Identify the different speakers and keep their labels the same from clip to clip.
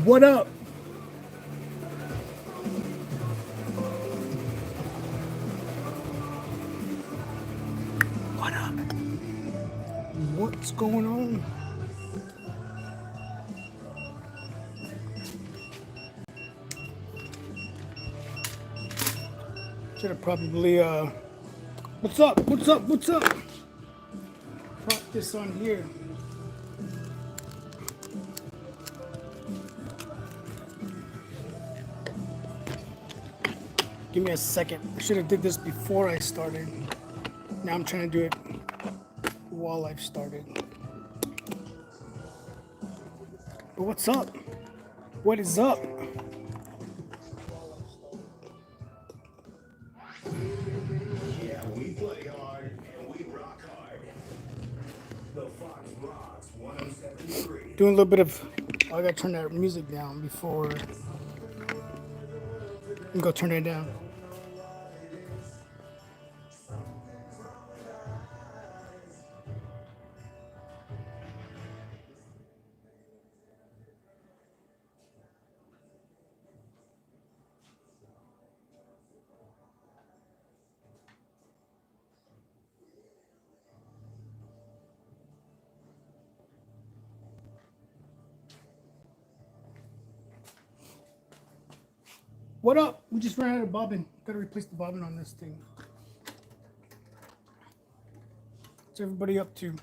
Speaker 1: What up? What up? What's going on? Should have probably what's up? What's up? What's up? Prop this on here. Give me a second. I should have did this before I started. Now I'm trying to do it while I've started. But what's up? What is up?
Speaker 2: Yeah, we play hard and we rock hard. The Fox Rocks 107.3.
Speaker 1: Doing a little bit of. Oh, I gotta turn that music down before. I'm gonna turn it down. What up? We just ran out of bobbin. Gotta replace the bobbin on this thing. What's everybody up to?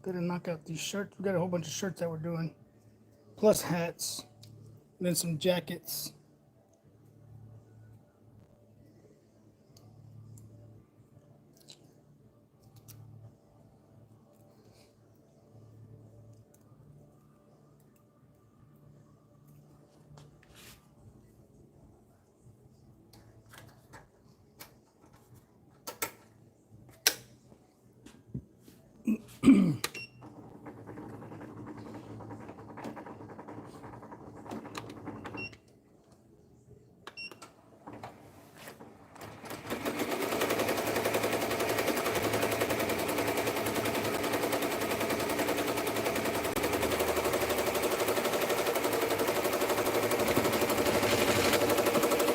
Speaker 1: Gotta knock out these shirts. We got a whole bunch of shirts that we're doing. Plus hats. And then some jackets.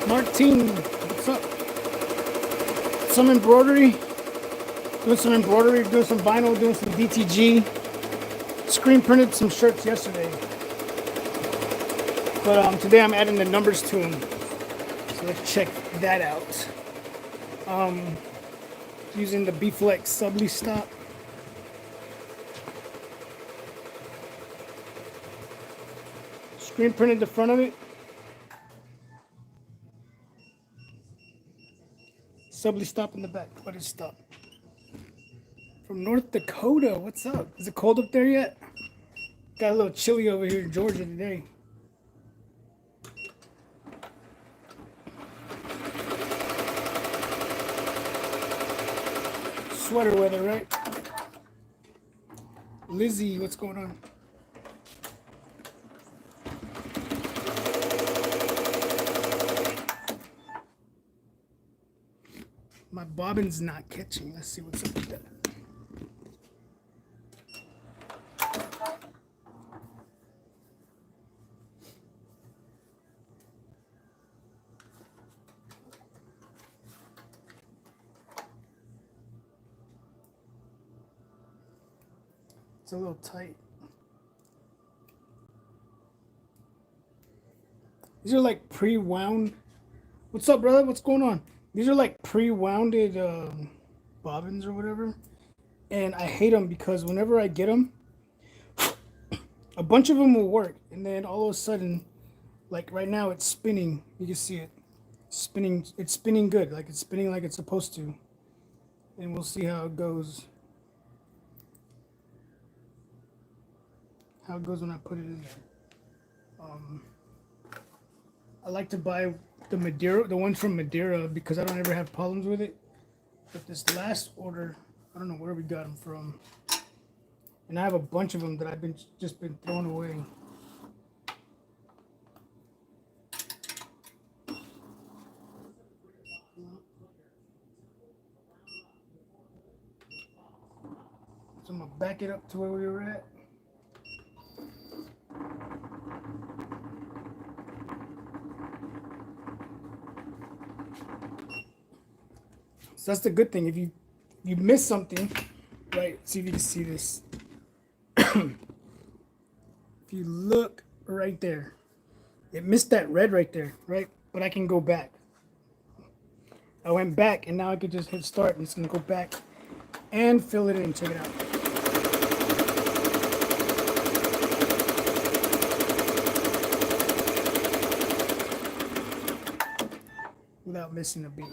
Speaker 1: Martine, what's up? Some embroidery. Doing some embroidery, doing some vinyl, doing some DTG. Screen printed some shirts yesterday. But today I'm adding the numbers to them. So let's check that out. Using the B-Flex subly stop. Screen printed the front of it. Subly stop in the back. What is stop? From North Dakota. What's up? Is it cold up there yet? Got a little chilly over here in Georgia today. Sweater weather, right? Lizzie, what's going on? My bobbin's not catching. Let's see what's up with that. It's a little tight. These are like pre-wound. What's up, brother? What's going on? These are like pre-wounded bobbins or whatever. And I hate them because whenever I get them, a bunch of them will work. And then all of a sudden, like right now, it's spinning. You can see it spinning. It's spinning good. Like it's spinning like it's supposed to. And we'll see how it goes. How it goes when I put it in there. I like to buy the Madeira, the ones from Madeira, because I don't ever have problems with it. But this last order, I don't know where we got them from. And I have a bunch of them that I've just been throwing away. So I'm gonna back it up to where we were at. So that's the good thing. If you miss something, right? See if you can see this. If you look right there, it missed that red right there, right? But I can go back. I went back, and now I could just hit start, and it's gonna go back and fill it in. Check it out. Without missing a beat.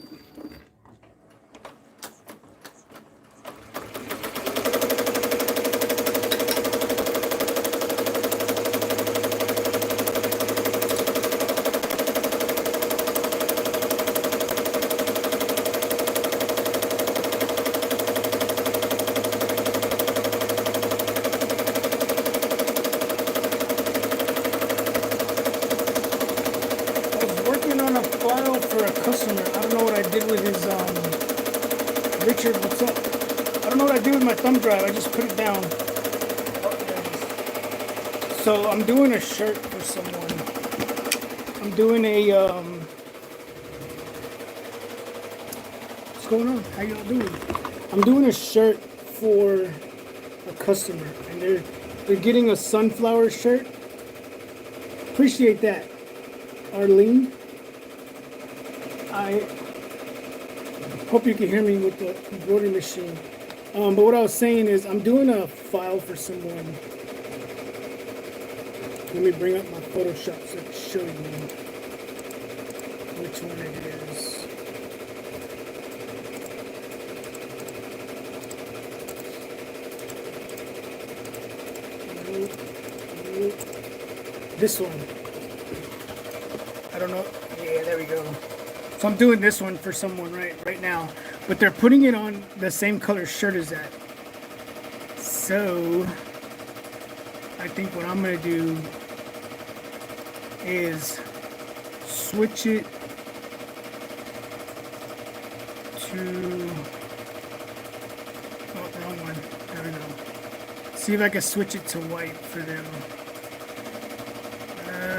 Speaker 1: For a customer, I don't know what I did with his Richard, what's up? I don't know what I did with my thumb drive. I just put it down. So I'm doing a shirt for someone. I'm doing a what's going on? How y'all doing? I'm doing a shirt for a customer, and they're getting a sunflower shirt. Appreciate that, Arlene. I hope you can hear me with the embroidery machine. But what I was saying is I'm doing a file for someone. Let me bring up my Photoshop so I can show you which one it is. This one. I don't know. Yeah, there we go. So I'm doing this one for someone right now, but they're putting it on the same color shirt as that. So I think what I'm gonna do is switch it to, oh, wrong one. There we go. See if I can switch it to white for them.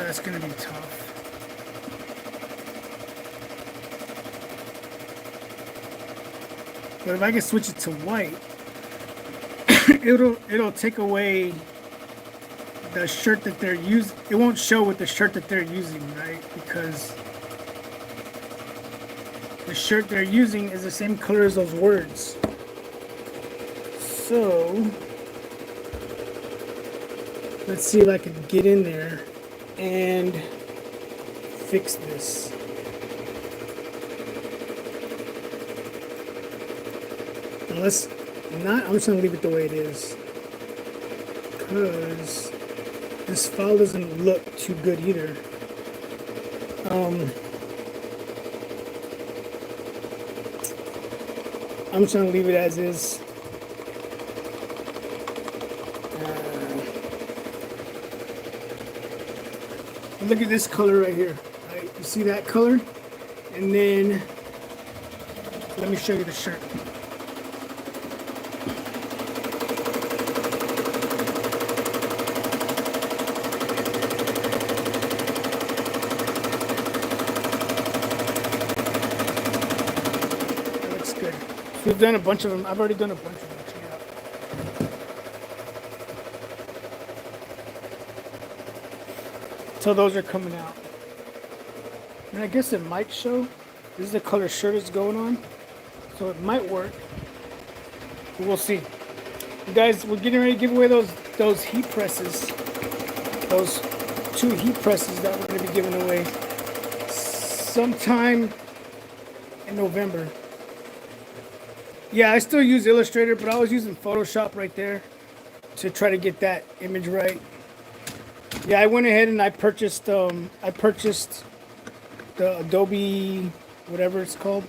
Speaker 1: It's gonna be tough. But if I can switch it to white, it'll take away the shirt that they're using. It won't show with the shirt that they're using, right? Because the shirt they're using is the same color as those words. So let's see if I can get in there and fix this. Unless not, I'm just gonna leave it the way it is, because this file doesn't look too good either. I'm just gonna leave it as is. Look at this color right here. Right? You see that color? And then let me show you the shirt. We've done a bunch of them. I've already done a bunch of them. Check it out. So those are coming out. And I guess it might show. This is the color shirt is going on. So it might work. But we'll see. You guys, we're getting ready to give away those heat presses. Those 2 heat presses that we're going to be giving away sometime in November. Yeah, I still use Illustrator, but I was using Photoshop right there to try to get that image right. Yeah, I went ahead and I purchased the Adobe, whatever it's called,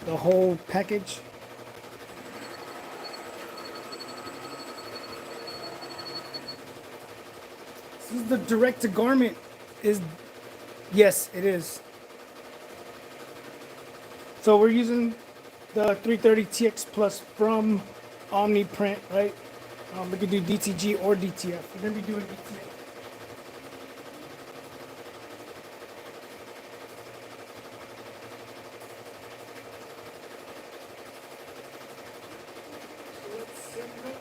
Speaker 1: the whole package. This is the direct to garment. Is yes, it is. So we're using the 330 TX Plus from Omni Print, right? We could do DTG or DTF. We're gonna be doing DTF. So let's set it up.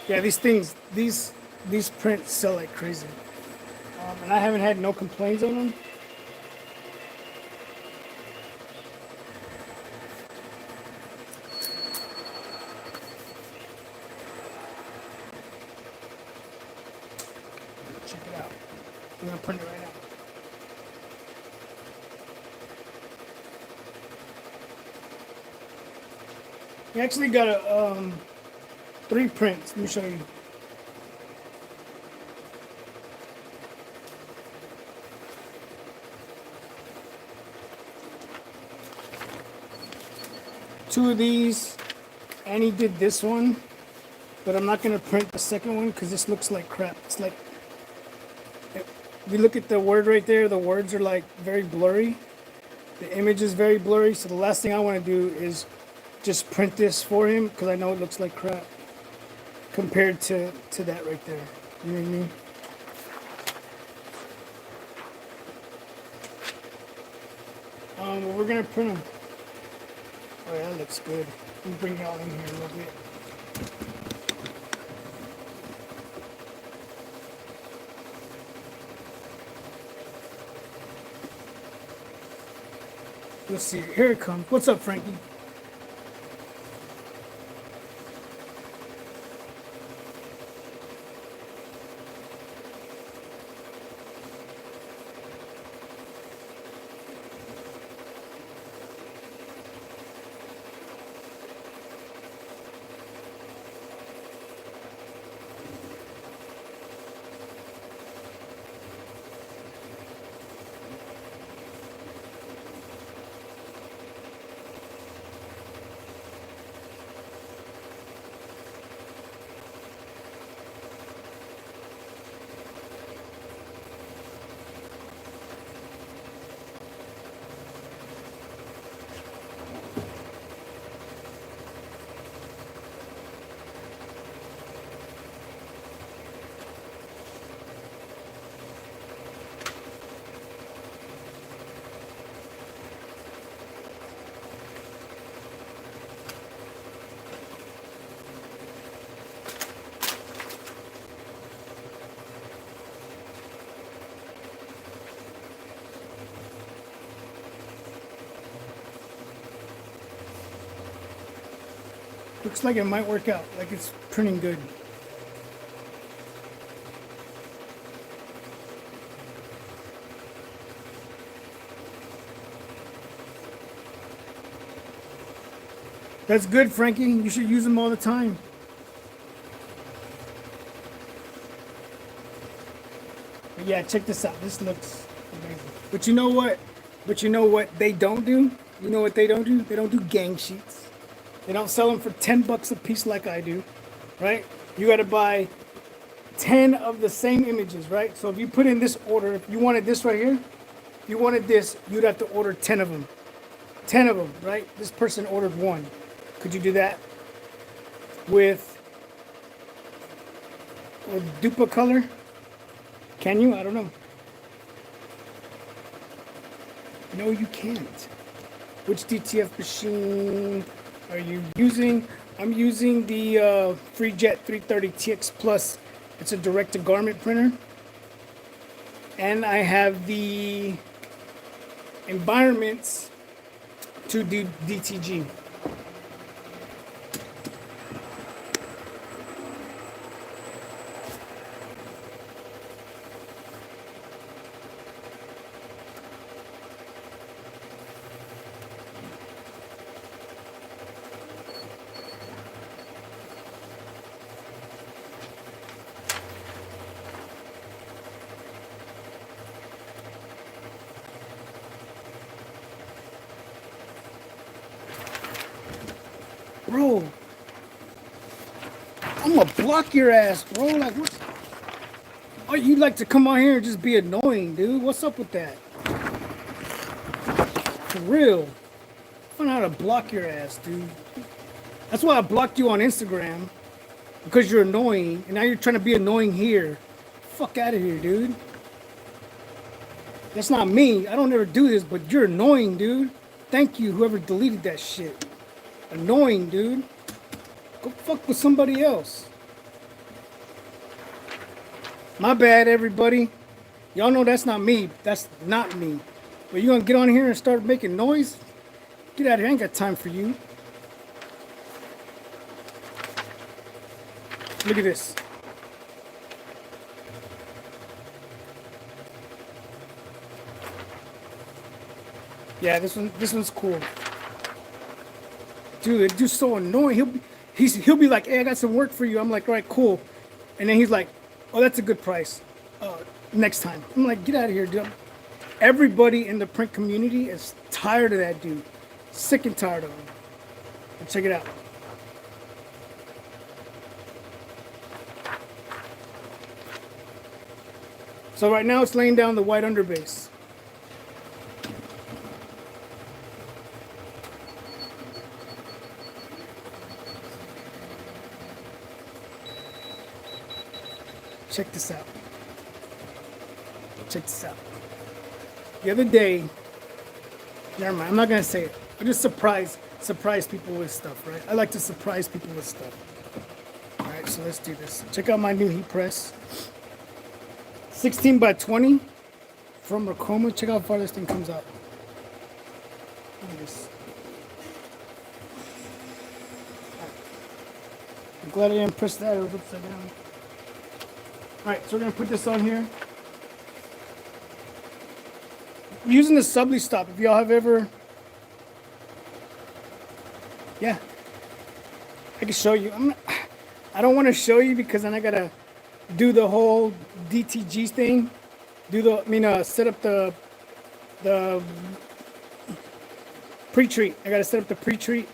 Speaker 1: Yeah, these prints sell like crazy, and I haven't had no complaints on them. Check it out. I'm gonna print it right now. We actually got a 3 prints. Let me show you. Two of these, and he did this one, but I'm not gonna print the second one because this looks like crap. It's like, if you look at the word right there, the words are like very blurry. The image is very blurry, so the last thing I want to do is just print this for him because I know it looks like crap compared to that right there. You know what I mean? But we're gonna print them. Oh yeah, that looks good. Let me bring y'all in here a little bit. Let's see. Here it comes. What's up, Frankie? Looks like it might work out, like it's printing good. That's good, Frankie. You should use them all the time. But yeah, check this out. This looks amazing. But you know what? But you know what they don't do? You know what they don't do? They don't do gang sheets. They don't sell them for 10 bucks a piece like I do, right? You got to buy 10 of the same images, right? So if you put in this order, if you wanted this right here, if you wanted this, you'd have to order 10 of them. 10 of them, right? This person ordered one. Could you do that with dupa color? Can you? I don't know. No, you can't. Which DTF machine are you using? I'm using the FreeJet 330 TX Plus. It's a direct-to-garment printer. And I have the environments to do DTG. I'm gonna block your ass, bro. Like, what? Oh, you like to come on here and just be annoying, dude. What's up with that? For real. I know how to block your ass, dude. That's why I blocked you on Instagram. Because you're annoying. And now you're trying to be annoying here. Fuck out of here, dude. That's not me. I don't ever do this, but you're annoying, dude. Thank you, whoever deleted that shit. Annoying, dude. Go fuck with somebody else. My bad, everybody. Y'all know that's not me. That's not me. But you gonna get on here and start making noise? Get out of here. I ain't got time for you. Look at this. Yeah, this one's cool. Dude, that dude's so annoying. He'll be like, hey, I got some work for you. I'm like, all right, cool. And then he's like, oh, that's a good price. Next time. I'm like, get out of here, dude. Everybody in the print community is tired of that dude. Sick and tired of him. And check it out. So right now it's laying down the white underbase. Check this out. Check this out. The other day, never mind, I'm not gonna say it. I just surprise people with stuff, right? I like to surprise people with stuff. All right, so let's do this. Check out my new heat press. 16 by 20 from Ricoma. Check out how far this thing comes out. Look at this. I'm glad I didn't press that. It was upside down. All right, so we're gonna put this on here. I'm using the subly stop. If y'all have ever, yeah, I can show you. I don't want to show you because then I gotta do the whole DTG thing. Set up the pre-treat. I gotta set up the pre-treat,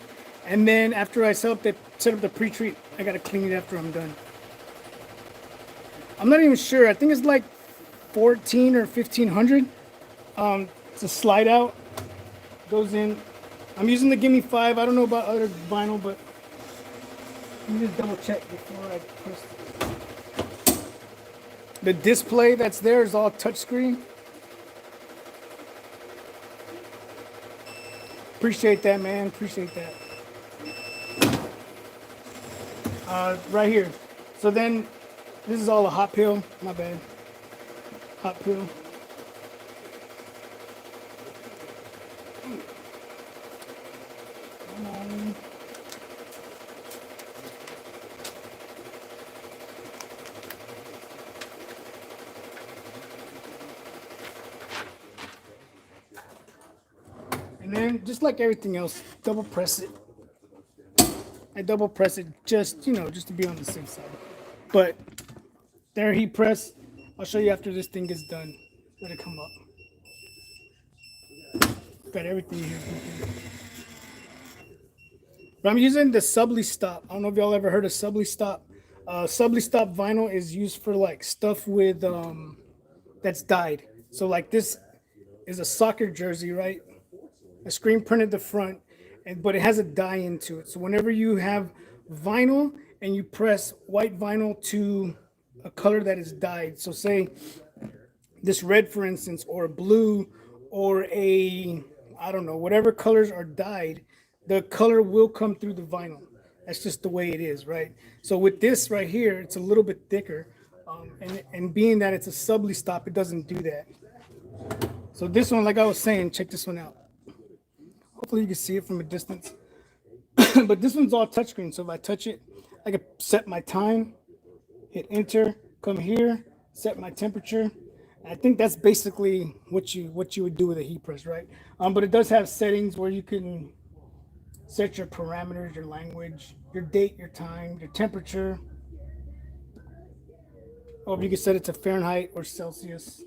Speaker 1: and then after I set up the pre-treat, I gotta clean it after I'm done. I'm not even sure. I think it's like 14 or 1500. It's a slide out. Goes in. I'm using the Gimme 5. I don't know about other vinyl, but let me just double check before I press it. The display that's there is all touchscreen. Appreciate that, man. Appreciate that. Right here. So then, this is all a hot peel. My bad. Hot peel. Come on. And then, just like everything else, double press it. I double press it just to be on the safe side. But there, heat press. I'll show you after this thing gets done. Let it come up. Got everything here. But I'm using the subly stop. I don't know if y'all ever heard of subly stop. Subly stop vinyl is used for like stuff with that's dyed. So like this is a soccer jersey, right? I screen printed the front, but it has a dye into it. So whenever you have vinyl and you press white vinyl to a color that is dyed, so say this red, for instance, or blue, or I don't know, whatever colors are dyed, the color will come through the vinyl. That's just the way it is, right? So with this right here, it's a little bit thicker, and being that it's a subly stop, it doesn't do that. So this one, like I was saying, check this one out. Hopefully you can see it from a distance. But this one's all touchscreen, so if I touch it, I can set my time, hit enter, come here, set my temperature. I think that's basically what you would do with a heat press, right? But it does have settings where you can set your parameters, your language, your date, your time, your temperature. Or you can set it to Fahrenheit or Celsius.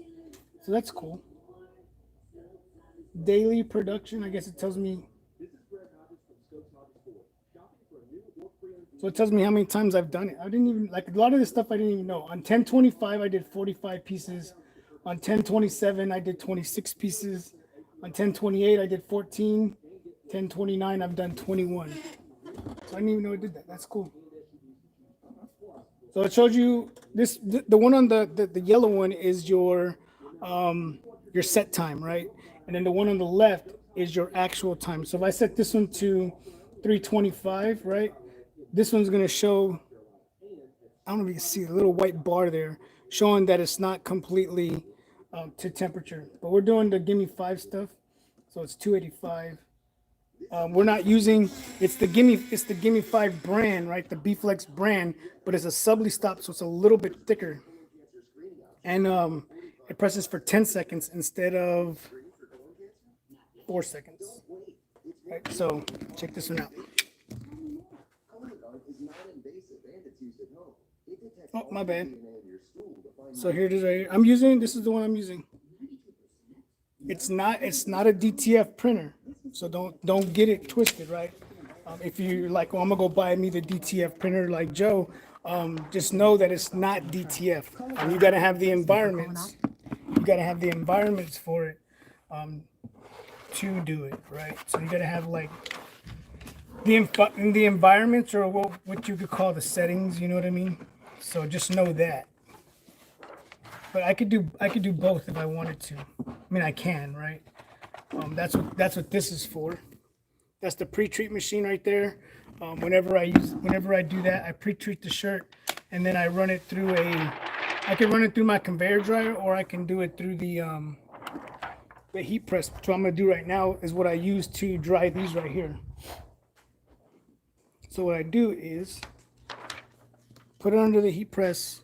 Speaker 1: So that's cool. Daily production, I guess it tells me. So it tells me how many times I've done it. I didn't even, like, a lot of this stuff I didn't even know. On 1025, I did 45 pieces. On 1027, I did 26 pieces. On 1028, I did 14. 1029, I've done 21. So I didn't even know it did that. That's cool. So it shows you this, the one on the yellow one is your set time, right? And then the one on the left is your actual time. So if I set this one to 325, right? This one's gonna show, I don't know if you can see a little white bar there showing that it's not completely to temperature. But we're doing the Gimme 5 stuff. So it's 285. We're not using, it's the Gimme 5 brand, right? The B-Flex brand, but it's a subly stop, so it's a little bit thicker. And it presses for 10 seconds instead of 4 seconds. Right, so check this one out. Oh, my bad. So here it is right here. I'm using, this is the one I'm using. It's not a DTF printer, so don't get it twisted, right? If you're like, well, I'm gonna go buy me the DTF printer like Joe, just know that it's not DTF. And you gotta have the environments. You gotta have the environments for it to do it, right? So you gotta have like the environments, or what you could call the settings. You know what I mean? So just know that. But I could do both if I wanted to. I mean, I can, right? That's what this is for. That's the pre-treat machine right there. Whenever I do that, I pre-treat the shirt, and then I run it through I can run it through my conveyor dryer, or I can do it through the heat press. Which what I'm gonna do right now is what I use to dry these right here. So what I do is put it under the heat press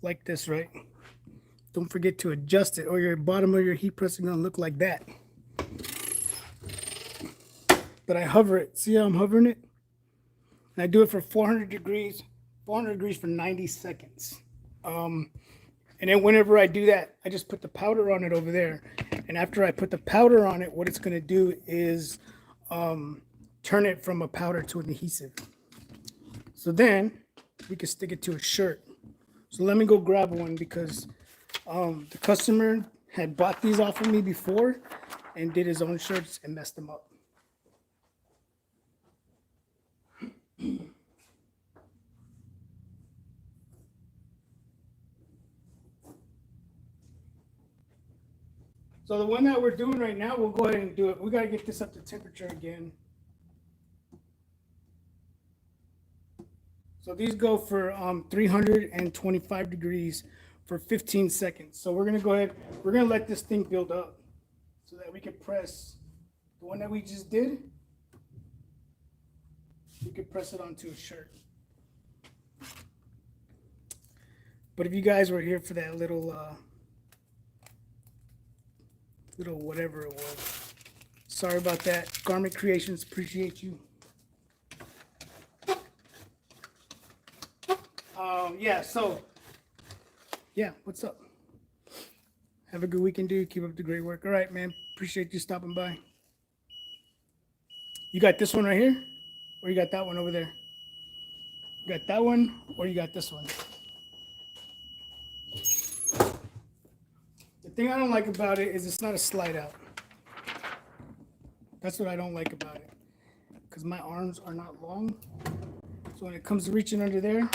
Speaker 1: like this, right? Don't forget to adjust it, or your bottom of your heat press is gonna look like that. But I hover it. See how I'm hovering it? And I do it for 400 degrees for 90 seconds. And then whenever I do that, I just put the powder on it over there. And after I put the powder on it, what it's gonna do is turn it from a powder to an adhesive. So then we can stick it to a shirt. So let me go grab one, because the customer had bought these off of me before and did his own shirts and messed them up. So the one that we're doing right now, we'll go ahead and do it. We got to get this up to temperature again. So these go for 325 degrees for 15 seconds. So we're going to go ahead, we're going to let this thing build up so that we can press the one that we just did. We could press it onto a shirt. But if you guys were here for that little whatever it was, sorry about that. Garment Creations, appreciate you. Yeah, so, yeah, what's up? Have a good weekend, dude. Keep up the great work. All right, man. Appreciate you stopping by. You got this one right here? Or you got that one over there? You got that one, or you got this one? The thing I don't like about it is it's not a slide out. That's what I don't like about it. Because my arms are not long. So when it comes to reaching under there,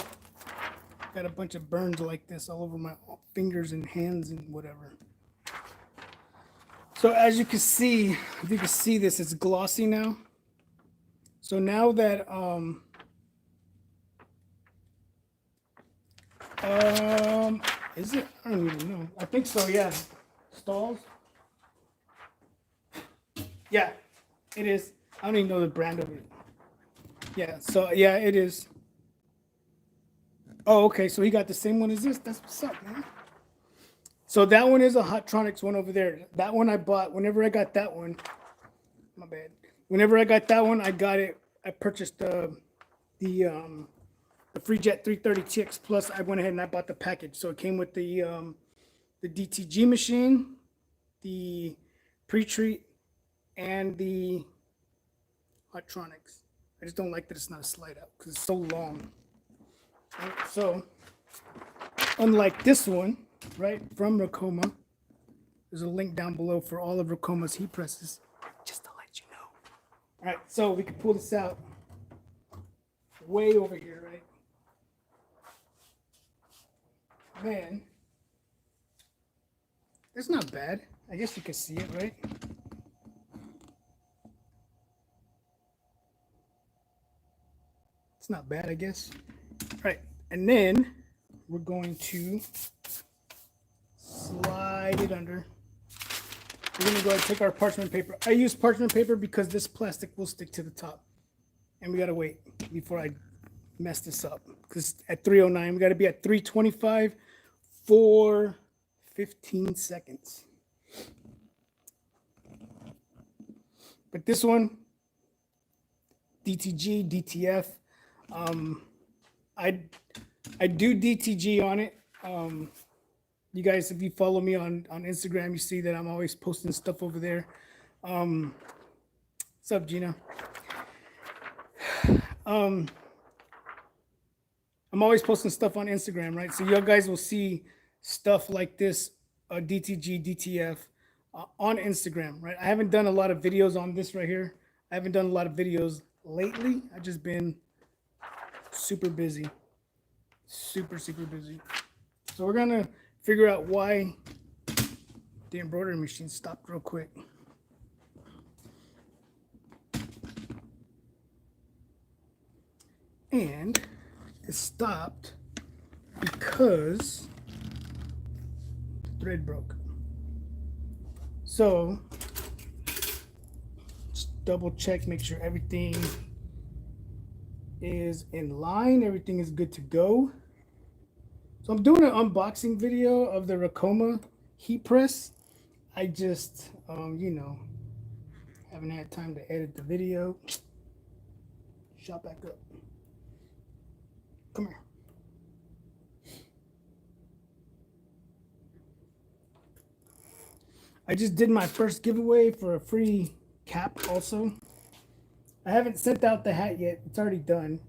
Speaker 1: got a bunch of burns like this all over my fingers and hands and whatever. So as you can see, if you can see this, it's glossy now. So now that is it? I don't even know. I think so, yeah. Stalls. Yeah, it is. I don't even know the brand of it. Yeah, so yeah, it is. Oh, okay. So he got the same one as this. That's what's up, man. So that one is a Hottronics one over there. That one I bought. Whenever I got that one, my bad. Whenever I got that one, I got it. I purchased the FreeJet 330TX Plus. I went ahead and I bought the package. So it came with the DTG machine, the pre-treat, and the Hottronics. I just don't like that it's not a slide out because it's so long. Right? So, unlike this one, right, from Ricoma, there's a link down below for all of Ricoma's heat presses, just to let you know. All right, so we can pull this out way over here, right? Man, it's not bad. I guess you can see it, right? It's not bad, I guess. All right, and then we're going to slide it under. We're gonna go ahead and take our parchment paper. I use parchment paper because this plastic will stick to the top. And we gotta wait before I mess this up. Because at 309, we gotta be at 325 for 15 seconds. But this one, DTG, DTF, I do DTG on it. You guys, if you follow me on Instagram, you see that I'm always posting stuff over there. What's up, Gina? I'm always posting stuff on Instagram, right? So you guys will see stuff like this, DTG, DTF, on Instagram, right? I haven't done a lot of videos on this right here. I haven't done a lot of videos lately. I've just been super busy. Super busy. So we're gonna figure out why the embroidery machine stopped real quick. And it stopped because the thread broke. So just double check, make sure everything is in line, everything is good to go. So I'm doing an unboxing video of the Ricoma heat press. I just, you know, haven't had time to edit the video. Shot back up. Come here. I just did my first giveaway for a free cap also. I haven't sent out the hat yet. It's already done.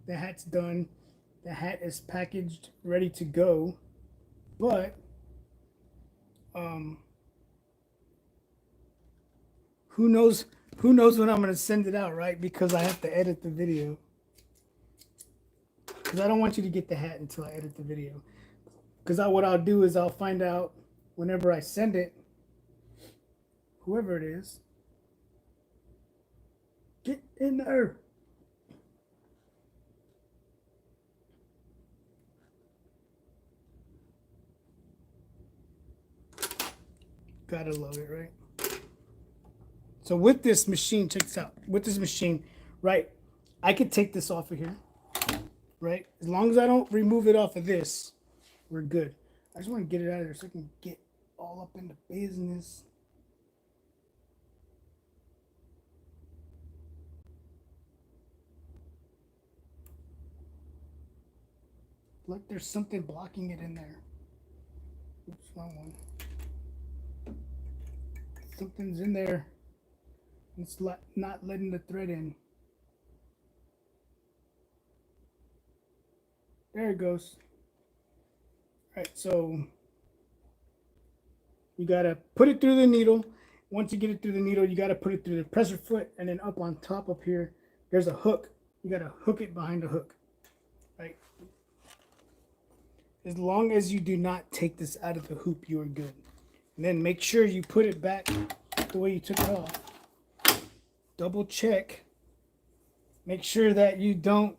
Speaker 1: The hat's done. The hat is packaged, ready to go. But who knows when I'm gonna send it out, right? Because I have to edit the video. Because I don't want you to get the hat until I edit the video. Because what I'll do is I'll find out whenever I send it, whoever it is, get in there. Gotta love it, right? So with this machine, check this out. With this machine, right, I could take this off of here, right? As long as I don't remove it off of this, we're good. I just want to get it out of there so I can get all up in the business. Like there's something blocking it in there. Oops, wrong one. Something's in there. It's not letting the thread in. There it goes. All right, so you gotta put it through the needle. Once you get it through the needle, you gotta put it through the pressure foot, and then up on top up here, there's a hook. You gotta hook it behind the hook, right? As long as you do not take this out of the hoop, you are good. And then make sure you put it back the way you took it off. Double check. Make sure that you don't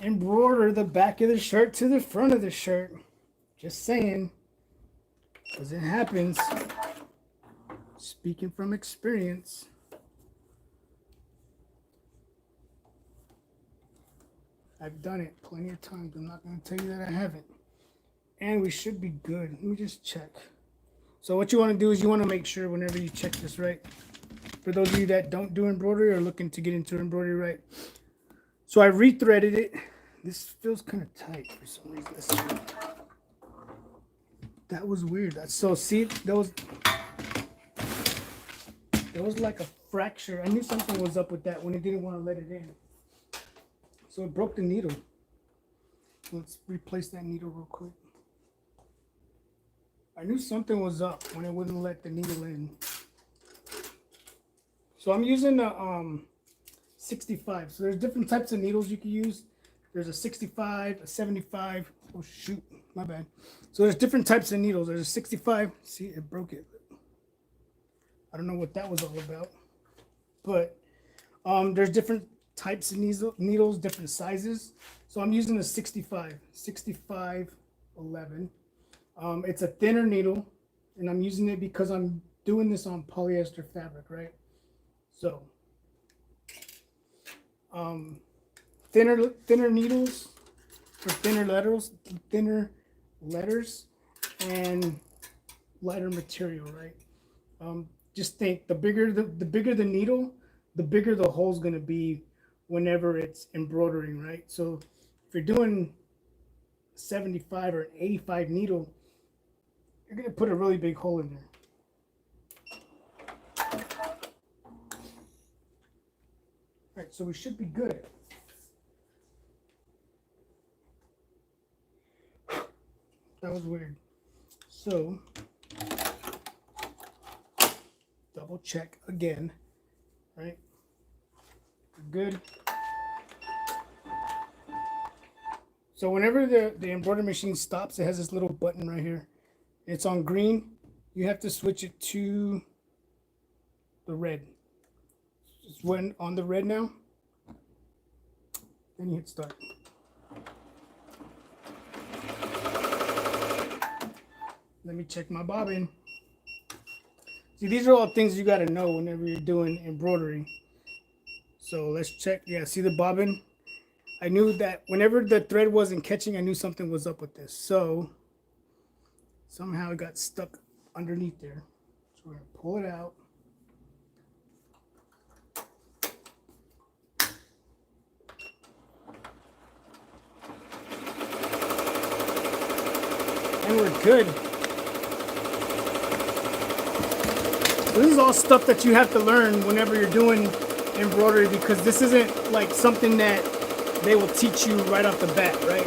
Speaker 1: embroider the back of the shirt to the front of the shirt. Just saying, because it happens. Speaking from experience. I've done it plenty of times. I'm not going to tell you that I haven't. And we should be good. Let me just check. So what you want to do is you want to make sure whenever you check this, right? For those of you that don't do embroidery or looking to get into embroidery, right? So I rethreaded it. This feels kind of tight for some reason. That was weird. So see, there was like a fracture. I knew something was up with that when it didn't want to let it in. So it broke the needle. Let's replace that needle real quick. I knew something was up when it wouldn't let the needle in. So I'm using the 65. So there's different types of needles you can use. There's a 65, a 75. Oh shoot, my bad. So there's different types of needles. There's a 65. See, it broke it. I don't know what that was all about. But there's different types of needles, different sizes. So I'm using a 65, 6511. It's a thinner needle, and I'm using it because I'm doing this on polyester fabric, right? So thinner needles for thinner letters, and lighter material, right? Just think the bigger the needle, the bigger the hole's gonna be whenever it's embroidering, right? So if you're doing 75 or an 85 needle, you're gonna put a really big hole in there. All right, so we should be good. That was weird. So double check again, right? We're good. So whenever the embroidery machine stops, it has this little button right here. It's on green. You have to switch it to the red. It's when on the red now. Then you hit start. Let me check my bobbin. See, these are all things you got to know whenever you're doing embroidery. So let's check. Yeah, see the bobbin? I knew that whenever the thread wasn't catching, I knew something was up with this. So somehow it got stuck underneath there. So we're going to pull it out. And we're good. This is all stuff that you have to learn whenever you're doing embroidery, because this isn't like something that they will teach you right off the bat, right?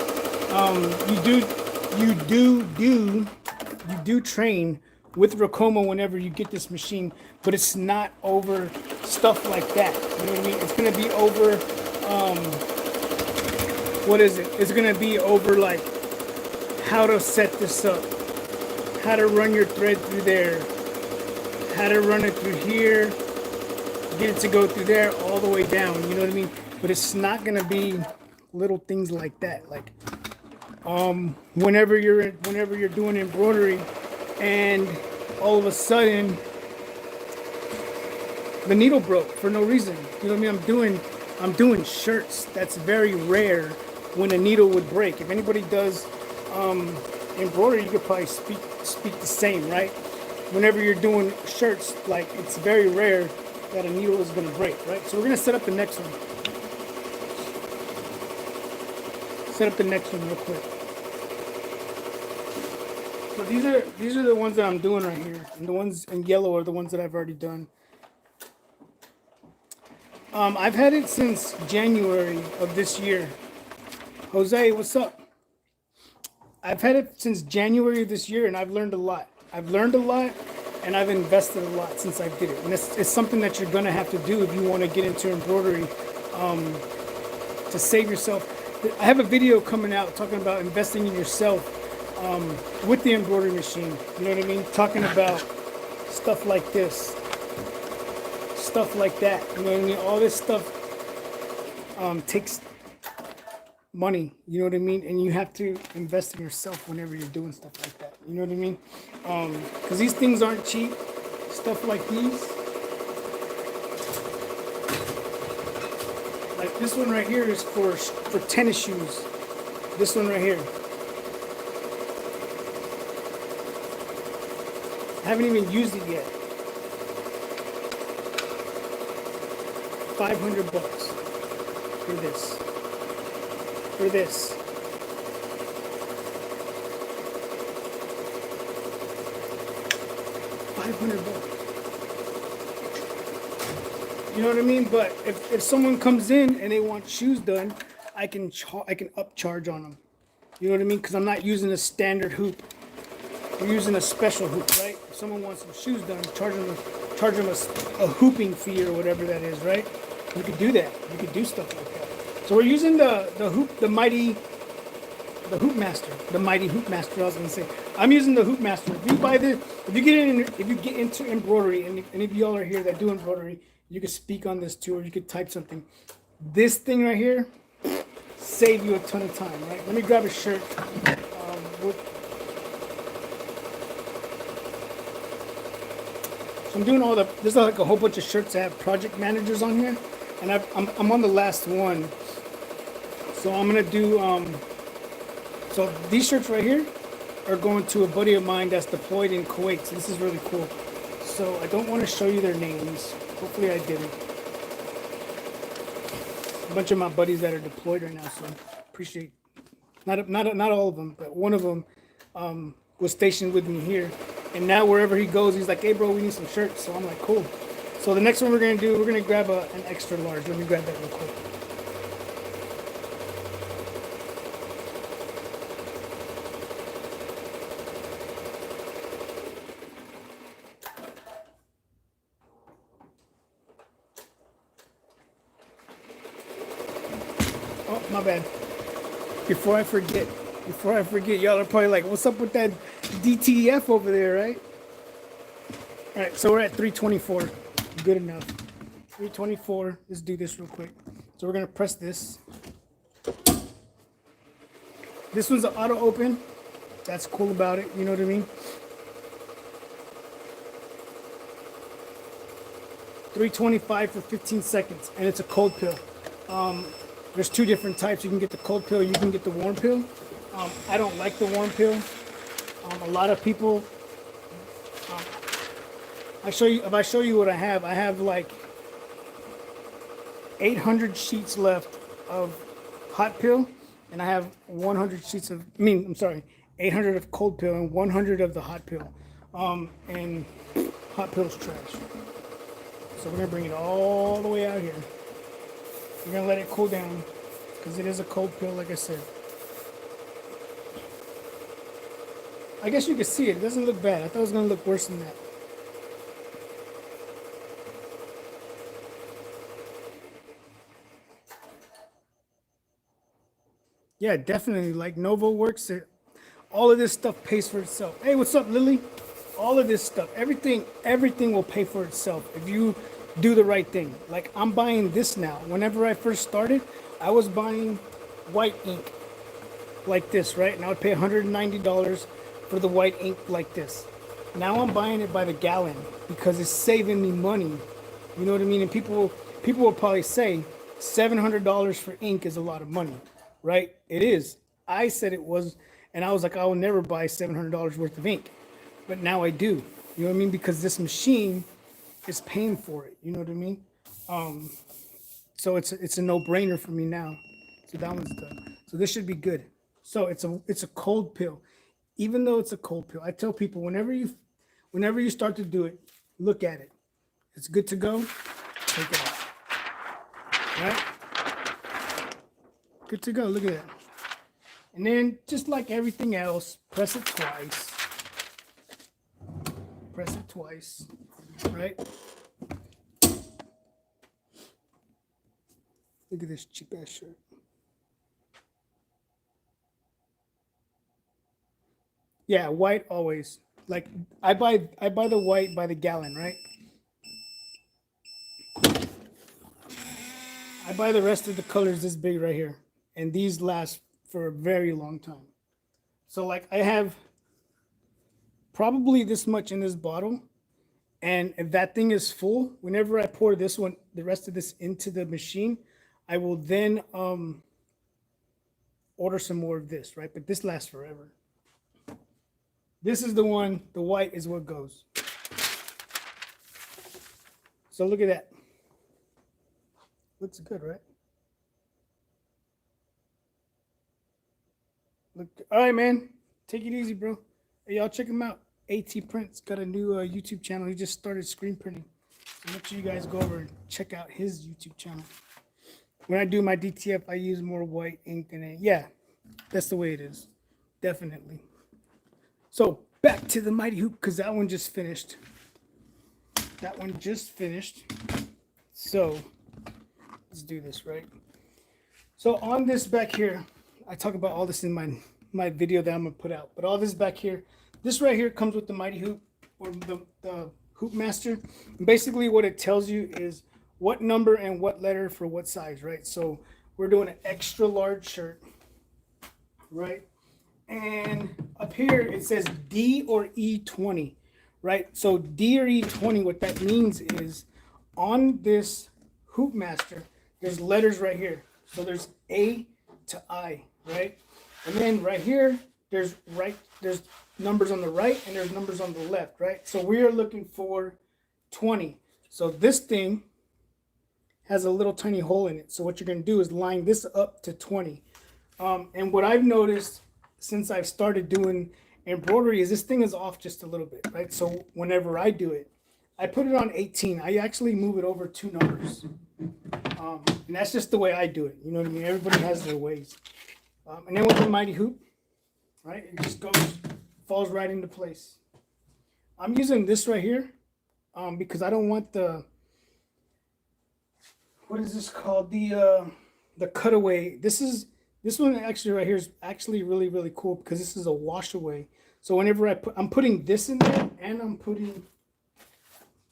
Speaker 1: You do train with Ricoma whenever you get this machine, but it's not over stuff like that. You know what I mean? It's gonna be over what is it? It's gonna be over like how to set this up, how to run your thread through there, how to run it through here, get it to go through there all the way down, you know what I mean? But it's not gonna be little things like that. Like whenever you're doing embroidery and all of a sudden the needle broke for no reason. You know what I mean? I'm doing shirts. That's very rare when a needle would break. If anybody does embroidery, you could probably speak the same, right? Whenever you're doing shirts, like, it's very rare that a needle is going to break, right? So we're going to set up the next one. Set up the next one real quick. So these are the ones that I'm doing right here, and the ones in yellow are the ones that I've already done. I've had it since January of this year. Jose, what's up? I've had it since January of this year, and I've learned a lot. I've learned a lot, and I've invested a lot since I did it. And it's something that you're going to have to do if you want to get into embroidery to save yourself. I have a video coming out talking about investing in yourself with the embroidery machine. You know what I mean? Talking about stuff like this, stuff like that. You know what I mean? All this stuff takes money, you know what I mean? And you have to invest in yourself whenever you're doing stuff like that. You know what I mean? Because these things aren't cheap. Stuff like these. Like this one right here is for tennis shoes. This one right here. I haven't even used it yet. $500 for this. For this. $500. You know what I mean? But if someone comes in and they want shoes done, I can upcharge on them. You know what I mean? Because I'm not using a standard hoop. We're using a special hoop, right? If someone wants some shoes done, charge them a hooping fee or whatever that is, right? You could do that. You could do stuff like that. So we're using the hoop master, the mighty hoop master. I was gonna say, I'm using the hoop master. If you buy this, if you get into embroidery, and any of y'all are here that do embroidery, you could speak on this too, or you could type something. This thing right here save you a ton of time, right? Let me grab a shirt. So I'm doing there's like a whole bunch of shirts that have project managers on here, and I'm on the last one. So I'm gonna do so these shirts right here are going to a buddy of mine that's deployed in Kuwait. So this is really cool. So I don't want to show you their names. Hopefully I didn't. A bunch of my buddies that are deployed right now, so appreciate not all of them, but one of them was stationed with me here, and now wherever he goes, he's like, "Hey, bro, we need some shirts." So I'm like, "Cool." So the next one we're gonna grab an extra large. Let me grab that real quick. Oh, my bad. Before I forget, y'all are probably like, "What's up with that DTF over there?" Right? All right, so we're at 324. Good enough. 324. Let's do this real quick. So we're gonna press this. This one's an auto open. That's cool about it. You know what I mean? 325 for 15 seconds, and it's a cold pill. There's two different types. You can get the cold pill. You can get the warm pill. I don't like the warm pill. A lot of people. If I show you what I have like 800 sheets left of hot pill, and I have 100 sheets of. I'm sorry, 800 of cold pill and 100 of the hot pill. And hot pill's trash. So we're gonna bring it all the way out here. We're gonna let it cool down because it is a cold pill, like I said. I guess you can see it. It doesn't look bad. I thought it was gonna look worse than that. Yeah, definitely. Like Novo works it. All of this stuff pays for itself. Hey, what's up, Lily? All of this stuff, everything will pay for itself if you do the right thing. Like I'm buying this now. Whenever I first started, I was buying white ink like this, right? And I would pay $190 for the white ink like this. Now I'm buying it by the gallon because it's saving me money. You know what I mean? And people will probably say $700 for ink is a lot of money, right? It is. I said it was, and I was like, I will never buy $700 worth of ink. But now I do. You know what I mean? Because this machine is paying for it. You know what I mean? So it's a no-brainer for me now. So that one's done. So this should be good. So it's a cold pill. Even though it's a cold pill, I tell people whenever you start to do it, look at it. It's good to go. Take it out. Right? Good to go. Look at that. And then just like everything else, press it twice. Press it twice, right? Look at this cheap ass shirt. Yeah, white always. Like I buy the white by the gallon, right? I buy the rest of the colors this big right here, and these last for a very long time. So like I have probably this much in this bottle. And if that thing is full, whenever I pour the rest of this into the machine, I will then order some more of this, right? But this lasts forever. This is the one, the white is what goes. So look at that. Looks good, right? Look, all right, man. Take it easy, bro. Hey, y'all check him out. AT Prints got a new YouTube channel. He just started screen printing. So make sure you guys go over and check out his YouTube channel. When I do my DTF, I use more white ink than it. Yeah, that's the way it is. Definitely. So back to the Mighty Hoop, because that one just finished. That one just finished. So let's do this, right? So on this back here, I talk about all this in my video that I'm gonna put out. But all this back here, this right here comes with the Mighty Hoop or the Hoop Master. And basically what it tells you is what number and what letter for what size, right? So we're doing an extra large shirt, right? And up here it says D or E20, right? So D or E20, what that means is on this Hoop Master, there's letters right here. So there's A to I, right? And then right here, there's numbers on the right and there's numbers on the left, right? So we are looking for 20. So this thing has a little tiny hole in it. So what you're going to do is line this up to 20. And what I've noticed since I've started doing embroidery is this thing is off just a little bit, right? So whenever I do it, I put it on 18. I actually move it over 2 numbers. And that's just the way I do it. You know what I mean? Everybody has their ways. And then with the Mighty Hoop, right, it just falls right into place. I'm using this right here because I don't want the, what is this called? The cutaway. This one actually right here is actually really, really cool because this is a wash away. So whenever I'm putting this in there and I'm putting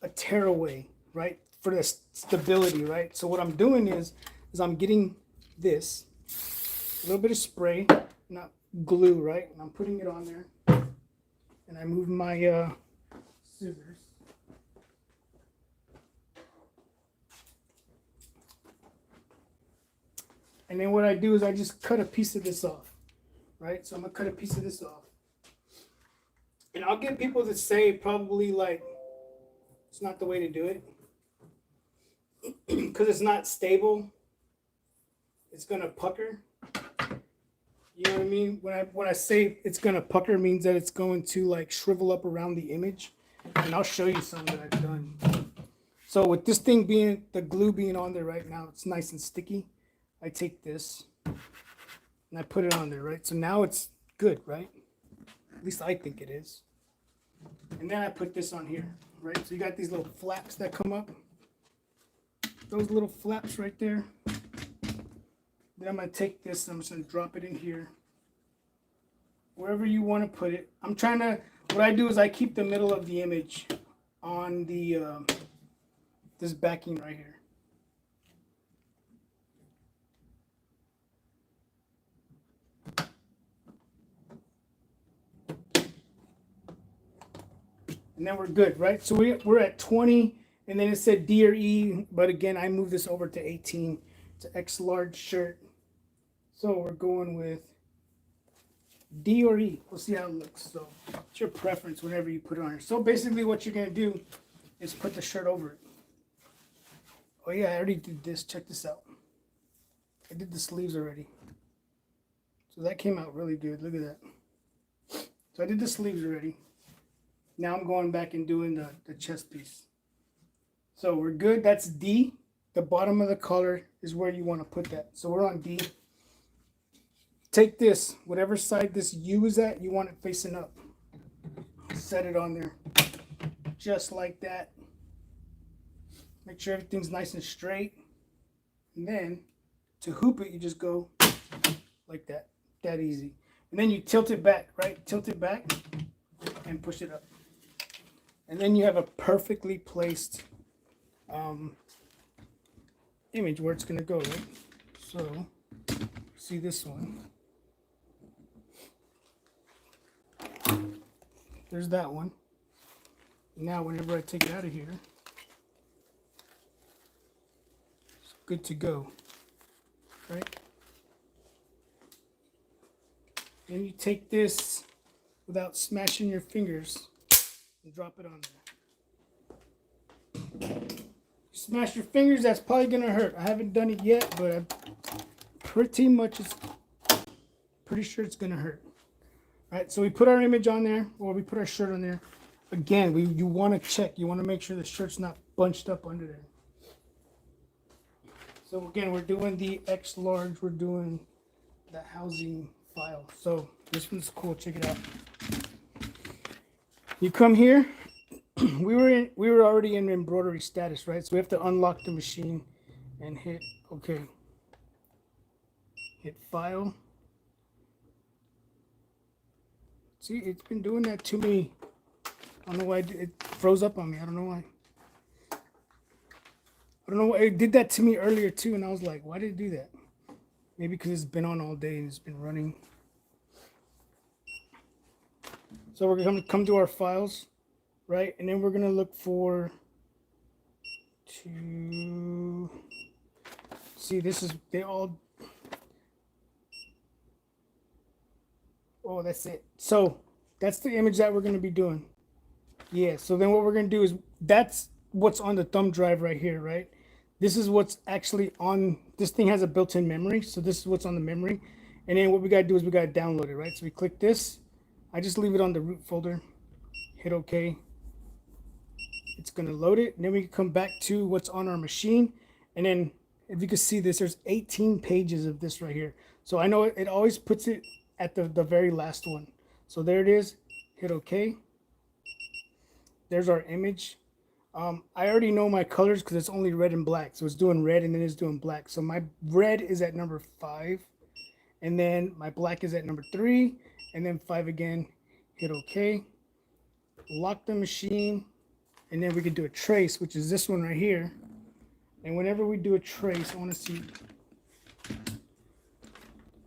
Speaker 1: a tear away, right, for the stability, right? So what I'm doing is I'm getting this, a little bit of spray, not glue, right? And I'm putting it on there. And I move my scissors. And then what I do is I just cut a piece of this off, right? So I'm gonna cut a piece of this off. And I'll get people to say probably like, it's not the way to do it. Because it's not stable. It's gonna pucker. You know what I mean? When I say it's gonna pucker, it means that it's going to like shrivel up around the image. And I'll show you some that I've done. So with this thing being, the glue being on there right now, it's nice and sticky. I take this and I put it on there, right? So now it's good, right? At least I think it is. And then I put this on here, right? So you got these little flaps that come up. Those little flaps right there. Then I'm going to take this and I'm just going to drop it in here. Wherever you want to put it. What I do is I keep the middle of the image on the, this backing right here. And then we're good, right? So we're at 20, and then it said D or E, but again, I moved this over to 18. It's an X large shirt. So we're going with D or E. We'll see how it looks. So it's your preference whenever you put it on here. So basically what you're going to do is put the shirt over it. Oh yeah, I already did this. Check this out. I did the sleeves already. So that came out really good. Look at that. So I did the sleeves already. Now I'm going back and doing the chest piece. So we're good. That's D. The bottom of the collar is where you want to put that. So we're on D. Take this, whatever side this U is at, you want it facing up. Set it on there. Just like that. Make sure everything's nice and straight. And then to hoop it, you just go like that. That easy. And then you tilt it back, right? Tilt it back and push it up. And then you have a perfectly placed image where it's going to go, right? So, see this one. There's that one. Now, whenever I take it out of here, it's good to go, right? Then you take this without smashing your fingers and drop it on there. You smash your fingers, that's probably gonna hurt. I haven't done it yet, but I'm pretty sure it's gonna hurt. All right, so we put our image on there, or we put our shirt on there. Again, you want to check. You want to make sure the shirt's not bunched up under there. So again, we're doing the X large. We're doing the housing file. So this one's cool. Check it out. You come here. We were already in embroidery status, right? So we have to unlock the machine and hit OK. Hit file. See, it's been doing that to me. I don't know why it froze up on me. I don't know why. I don't know why it did that to me earlier too, and I was like, why did it do that? Maybe because it's been on all day and it's been running. So we're gonna come to our files, right? And then we're gonna look for to see this is they all. Oh, that's it. So that's the image that we're gonna be doing. Yeah. So then what we're gonna do is that's what's on the thumb drive right here, right? This is what's actually on, this thing has a built-in memory. So this is what's on the memory. And then what we got to do is we got to download it, right? So we click this. I just leave it on the root folder. Hit OK. It's going to load it. And then we can come back to what's on our machine. And then if you can see this, there's 18 pages of this right here. So I know it always puts it at the very last one. So there it is. Hit OK. There's our image. I already know my colors because it's only red and black. So it's doing red and then it's doing black. So my red is at number 5. And then my black is at number 3. And then 5 again. Hit OK. Lock the machine. And then we can do a trace, which is this one right here. And whenever we do a trace, I want to see.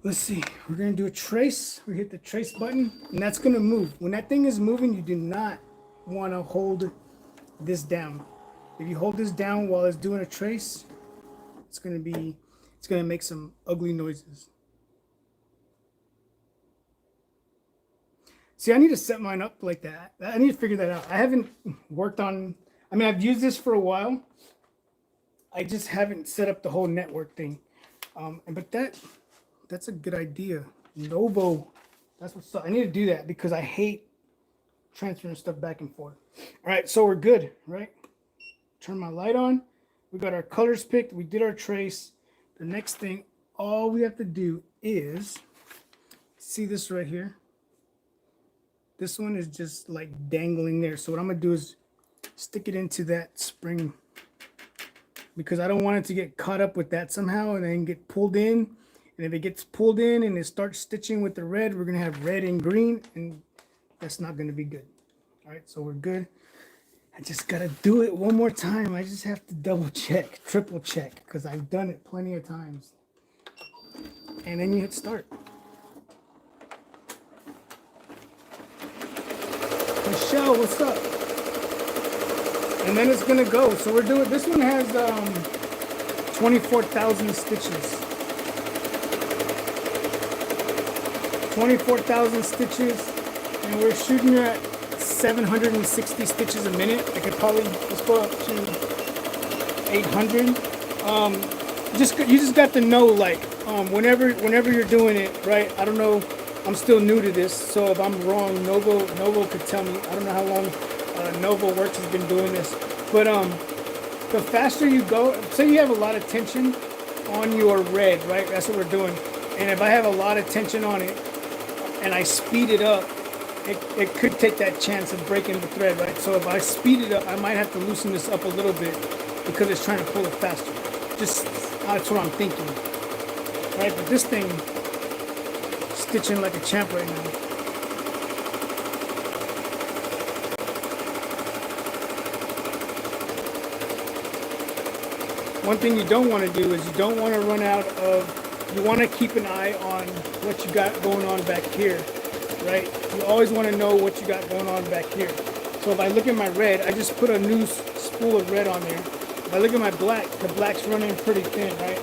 Speaker 1: Let's see. We're going to do a trace. We hit the trace button. And that's going to move. When that thing is moving, you do not want to hold this down. If you hold this down while it's doing a trace, it's gonna make some ugly noises. See, I need to set mine up like that. I need to figure that out. I haven't worked on, I mean, I've used this for a while. I just haven't set up the whole network thing. But that's a good idea. Novo, that's what's up. I need to do that because I hate transferring stuff back and forth. All right, so we're good, right? Turn my light on. We got our colors picked. We did our trace. The next thing, all we have to do is, see this right here? This one is just like dangling there. So what I'm gonna do is stick it into that spring because I don't want it to get caught up with that somehow and then get pulled in. And if it gets pulled in and it starts stitching with the red, we're gonna have red and green, and that's not gonna be good. All right, so we're good. I just gotta do it one more time. I just have to double check, triple check, because I've done it plenty of times. And then you hit start. Michelle, what's up? And then it's gonna go. So we're doing, this one has 24,000 stitches. 24,000 stitches, and we're shooting at 760 stitches a minute. I could probably just go up to 800. You just got to know, like, whenever you're doing it, right? I don't know. I'm still new to this, so if I'm wrong, Novo could tell me. I don't know how long Novo Works has been doing this, but the faster you go, say you have a lot of tension on your red, right? That's what we're doing. And if I have a lot of tension on it, and I speed it up, it could take that chance of breaking the thread, right? So if I speed it up, I might have to loosen this up a little bit because it's trying to pull it faster. Just, that's what I'm thinking, right? But this thing, stitching like a champ right now. One thing you don't want to do is you don't want to run out of, you want to keep an eye on what you got going on back here, right? You always want to know what you got going on back here. So if I look at my red, I just put a new spool of red on there. If I look at my black, the black's running pretty thin, right?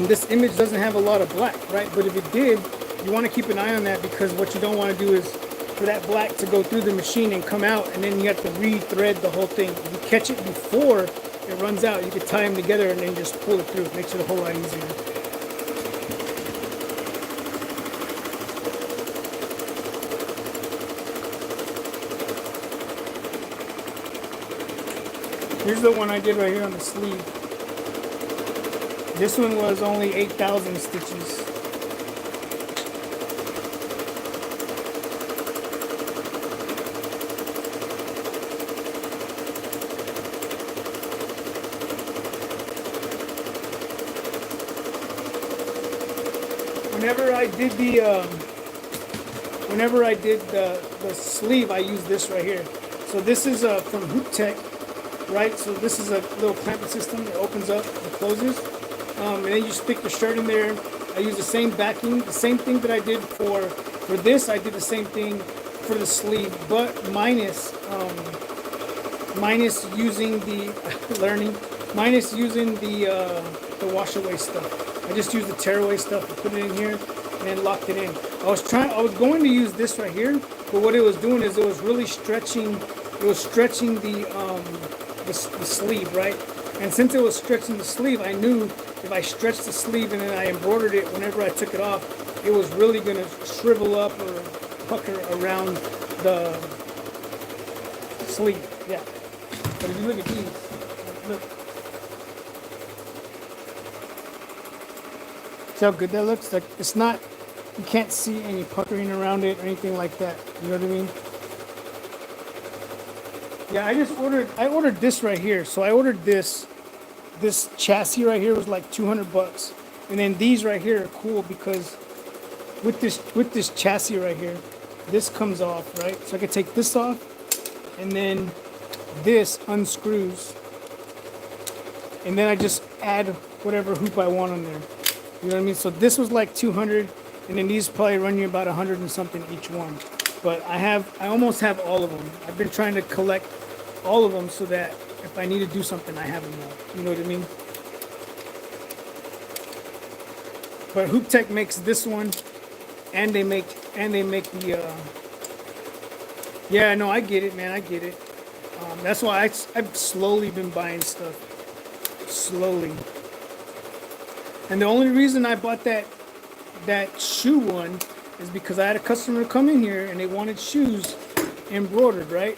Speaker 1: This image doesn't have a lot of black, right? But if it did, you want to keep an eye on that, because what you don't want to do is for that black to go through the machine and come out, and then you have to re-thread the whole thing. If you catch it before it runs out, you can tie them together and then just pull it through. It makes it a whole lot easier. Here's the one I did right here on the sleeve. This one was only 8,000 stitches. Whenever I did the sleeve, I used this right here. So this is from hoopv, right? So this is a little clamping system that opens up and closes, and then you stick the shirt in there. I use the same backing, the same thing that I did for this. I did the same thing for the sleeve, but minus using the wash away stuff. I just used the tear away stuff and put it in here and then locked it in. I was going to use this right here, but what it was doing is it was really stretching. It was stretching the sleeve, right? And since it was stretching the sleeve, I knew if I stretched the sleeve and then I embroidered it, whenever I took it off, it was really gonna shrivel up or pucker around the sleeve. Yeah. But if you look at these, look. See how good that looks? Like, it's not, you can't see any puckering around it or anything like that. You know what I mean? Yeah, I ordered this right here. So I ordered this chassis right here was like $200. And then these right here are cool because with this chassis right here, this comes off, right? So I can take this off and then this unscrews. And then I just add whatever hoop I want on there. You know what I mean? So this was like 200, and then these probably run you about 100 and something each one. But I almost have all of them. I've been trying to collect all of them so that if I need to do something, I have them all. You know what I mean? But hoopv makes this one, and they make the. Yeah, no, I get it, man. I get it. That's why I've slowly been buying stuff. Slowly. And the only reason I bought that shoe one is because I had a customer come in here and they wanted shoes embroidered, right?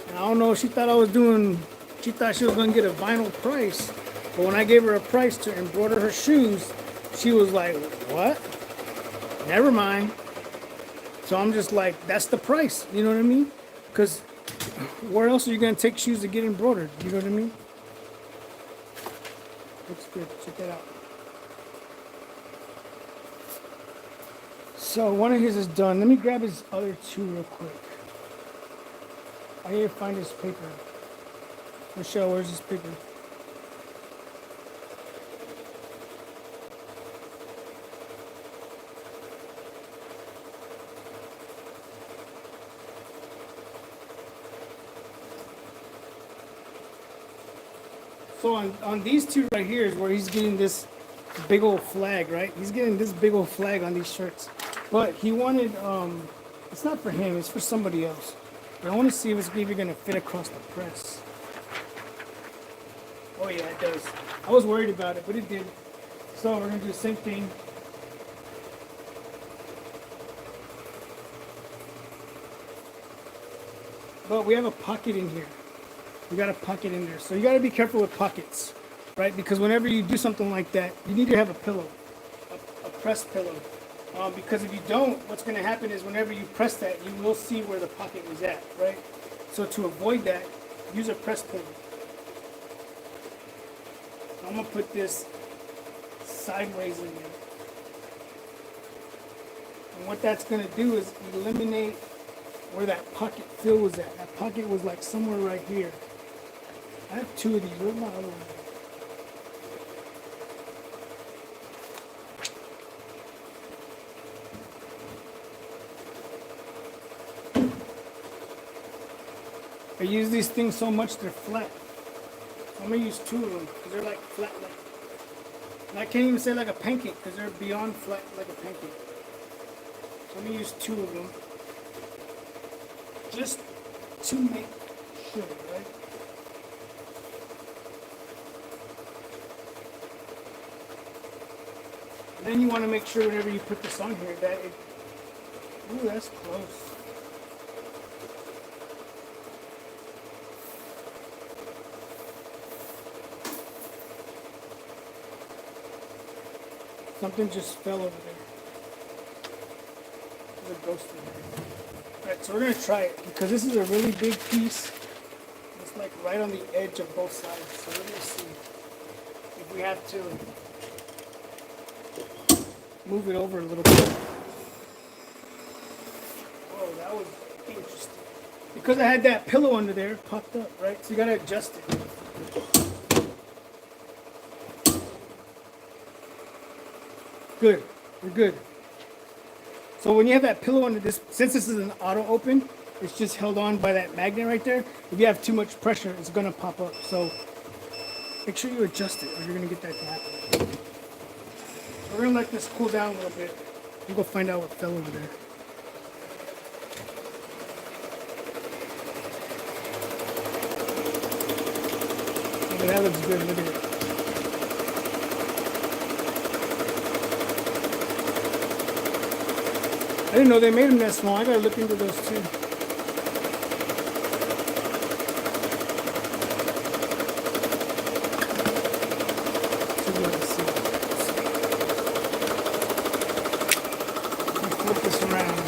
Speaker 1: And I don't know, she thought she was gonna get a vinyl price. But when I gave her a price to embroider her shoes, she was like, what? Never mind. So I'm just like, that's the price, you know what I mean? Because where else are you gonna take shoes to get embroidered? You know what I mean? Looks good, check that out. So one of his is done. Let me grab his other two real quick. I need to find his paper. Michelle, where's his paper? So on these two right here is where he's getting this big old flag, right? He's getting this big old flag on these shirts. But he wanted, it's not for him, it's for somebody else. But I want to see if it's even going to fit across the press. Oh yeah, it does. I was worried about it, but it did. So we're going to do the same thing. But we have a pocket in here. We got a pocket in there. So you got to be careful with pockets, right? Because whenever you do something like that, you need to have a pillow, a press pillow. Because if you don't, what's going to happen is whenever you press that, you will see where the pocket is at, right? So to avoid that, use a press pillow. I'm going to put this sideways in there. And what that's going to do is eliminate where that pocket fill was at. That pocket was like somewhere right here. I have two of these. Where's my other one? I use these things so much they're flat. So I'm gonna use two of them because they're like flat, and I can't even say like a pancake because they're beyond flat like a pancake. So I'm gonna use two of them just to make sure, right? And then you want to make sure whenever you put this on here that it. Ooh, that's close. Something just fell over there. There's a ghost in there. Alright, so we're gonna try it because this is a really big piece. It's like right on the edge of both sides. So we're gonna see if we have to move it over a little bit. Whoa, that was interesting. Because I had that pillow under there, it popped up, right? So you gotta adjust it. Good, we're good. So when you have that pillow under this, since this is an auto open, it's just held on by that magnet right there. If you have too much pressure, it's gonna pop up. So make sure you adjust it or you're gonna get that to happen. So we're gonna let this cool down a little bit. We'll go find out what fell over there. Okay, that looks good, look at it. I didn't know they made them that small. I gotta look into those too. Flip this around.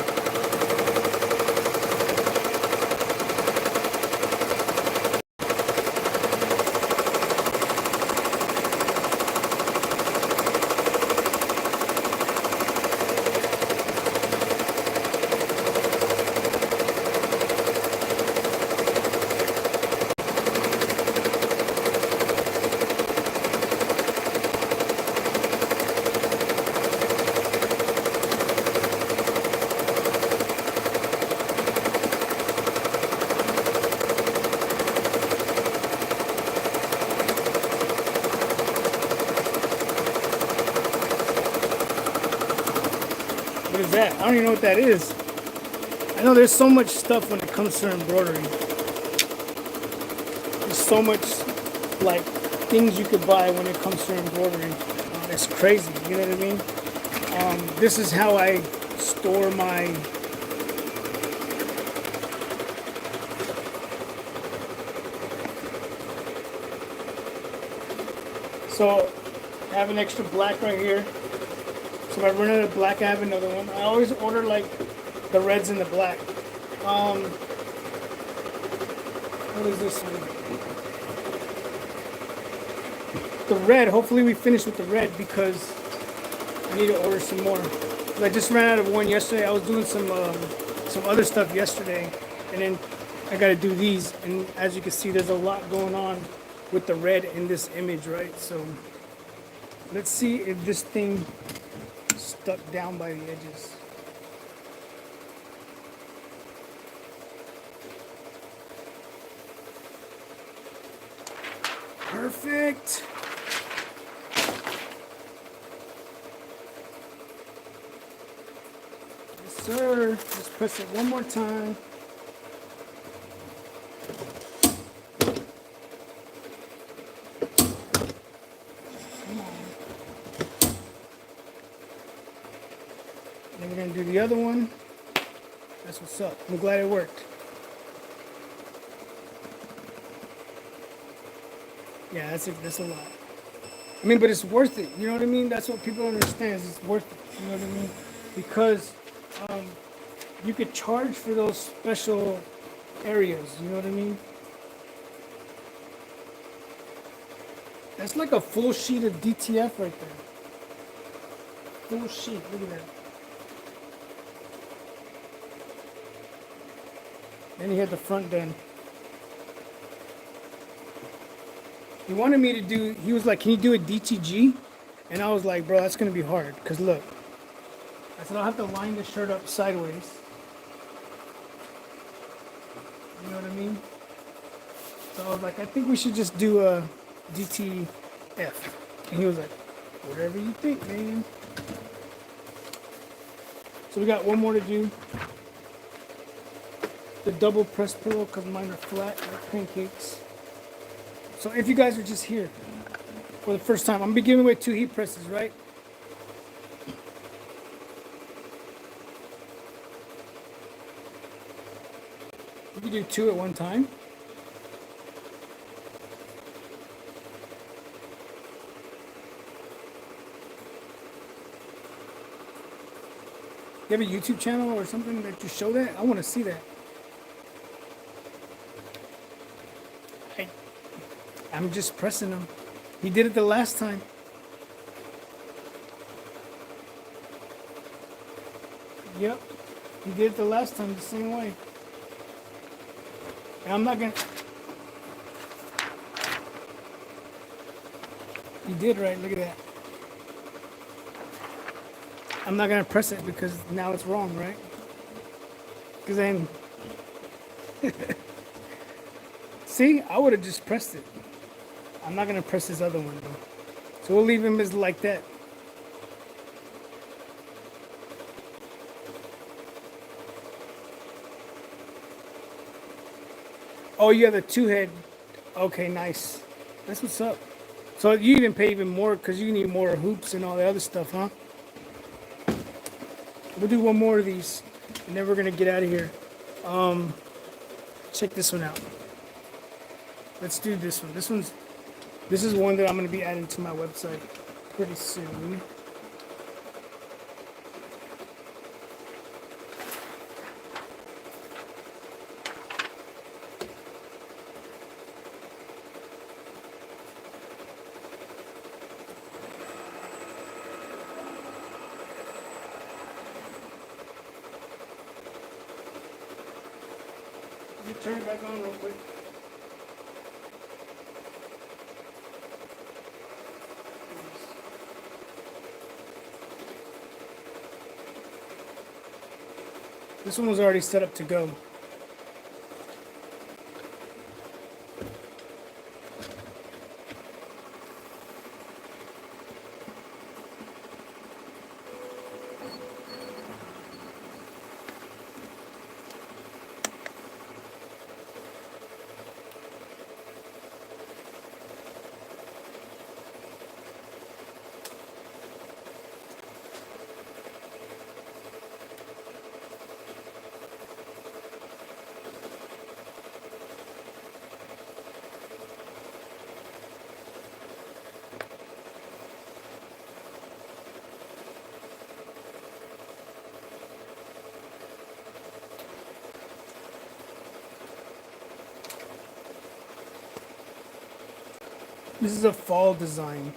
Speaker 1: What is that? I don't even know what that is. I know there's so much stuff when it comes to embroidery. There's so much like things you could buy when it comes to embroidery. It's crazy, you know what I mean? This is how I store my so I have an extra black right here. So if I run out of black, I have another one. I always order like the reds and the black. What is this one? The red, hopefully we finish with the red because I need to order some more. I just ran out of one yesterday. I was doing some other stuff yesterday, and then I got to do these. And as you can see, there's a lot going on with the red in this image, right? So let's see if this thing stuck down by the edges. Perfect. Yes, sir. Just press it one more time. Then we're gonna do the other one. That's what's up. I'm glad it worked. Yeah, that's a lot. I mean, but it's worth it. You know what I mean? That's what people understand. Is it's worth it. You know what I mean? Because you could charge for those special areas. You know what I mean? That's like a full sheet of DTF right there. Full sheet. Look at that. Then he had the front done. He wanted me to do, he was like, can you do a DTG? And I was like, bro, that's going to be hard. Because look, I said, I'll have to line the shirt up sideways. You know what I mean? So I was like, I think we should just do a DTF. And he was like, whatever you think, man. So we got one more to do. The double press pillow, because mine are flat like pancakes. So if you guys are just here for the first time, I'm gonna be giving away 2 heat presses, right? You can do 2 at one time. You have a YouTube channel or something that you show that? I want to see that. I, I'm just pressing him. He did it the last time. Yep. He did it the last time the same way. And I'm not gonna... He did right, look at that. I'm not gonna press it because now it's wrong, right? Because then... See, I would have just pressed it. I'm not gonna press this other one though. So we'll leave him as like that. Oh, you have the two head. Okay, nice. That's what's up. So you even pay even more because you need more hoops and all the other stuff, huh? We'll do one more of these, and then we're gonna get out of here. Check this one out. Let's do this one. This is one that I'm gonna be adding to my website pretty soon. You turn it back on real quick. This one was already set up to go. This is a fall design.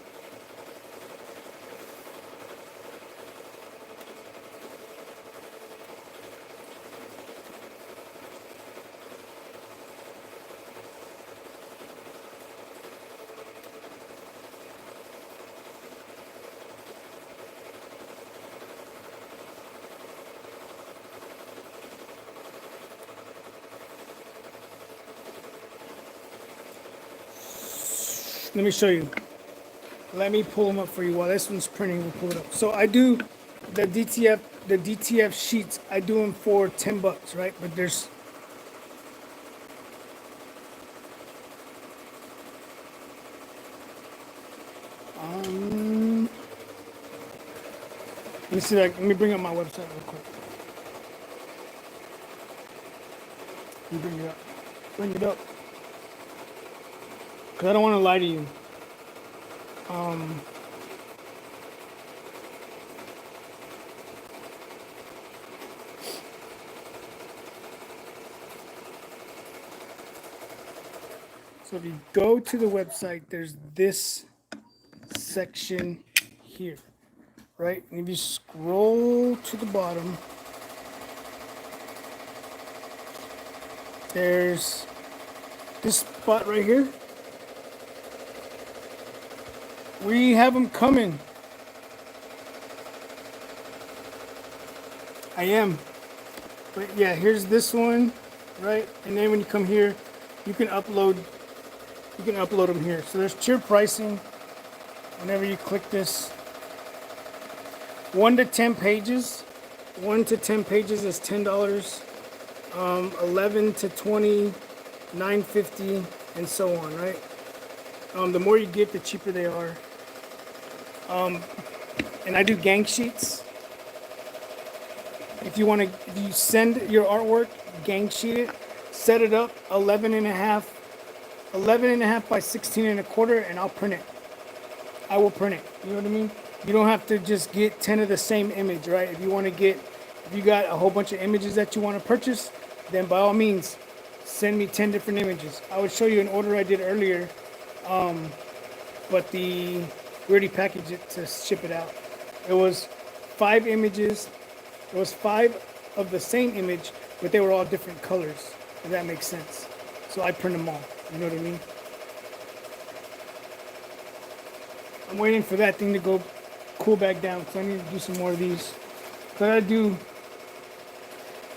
Speaker 1: Let me show you. Let me pull them up for you while this one's printing. We'll pull it up. So I do the DTF sheets. I do them for $10, right? But there's let me see. Let me bring up my website real quick. Let me bring it up. Bring it up. Because I don't want to lie to you. So if you go to the website, there's this section here, right? And if you scroll to the bottom, there's this spot right here. We have them coming. I am. But yeah, here's this one, right? And then when you come here, you can upload them here. So there's tier pricing. Whenever you click this, 1 to 10 pages. 1 to 10 pages is $10. 11 to 20, $9.50, and so on, right? The more you get, the cheaper they are. And I do gang sheets. If you send your artwork, gang sheet it, set it up 11 and a half by 16 and a quarter, and I'll print it. I will print it. You know what I mean? You don't have to just get 10 of the same image, right? If you want to get If you got a whole bunch of images that you want to purchase, then by all means, send me 10 different images. I would show you an order I did earlier, but we already packaged it to ship it out. It was 5 images. It was 5 of the same image, but they were all different colors, if that makes sense. So I print them all. You know what I mean? I'm waiting for that thing to go cool back down because I need to do some more of these. So I gotta do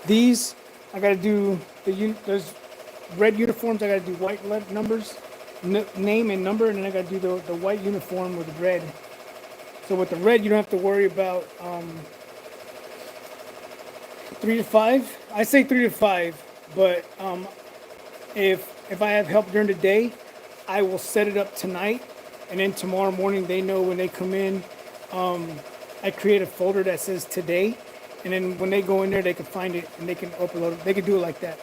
Speaker 1: these. I gotta do there's red uniforms. I gotta do white numbers, name and number, and then I gotta do the white uniform with red. So with the red, you don't have to worry about 3 to 5. I say 3 to 5, but if I have help during the day, I will set it up tonight, and then tomorrow morning they know when they come in. I create a folder that says today, and then when they go in there, they can find it and they can upload it. They can do it like that.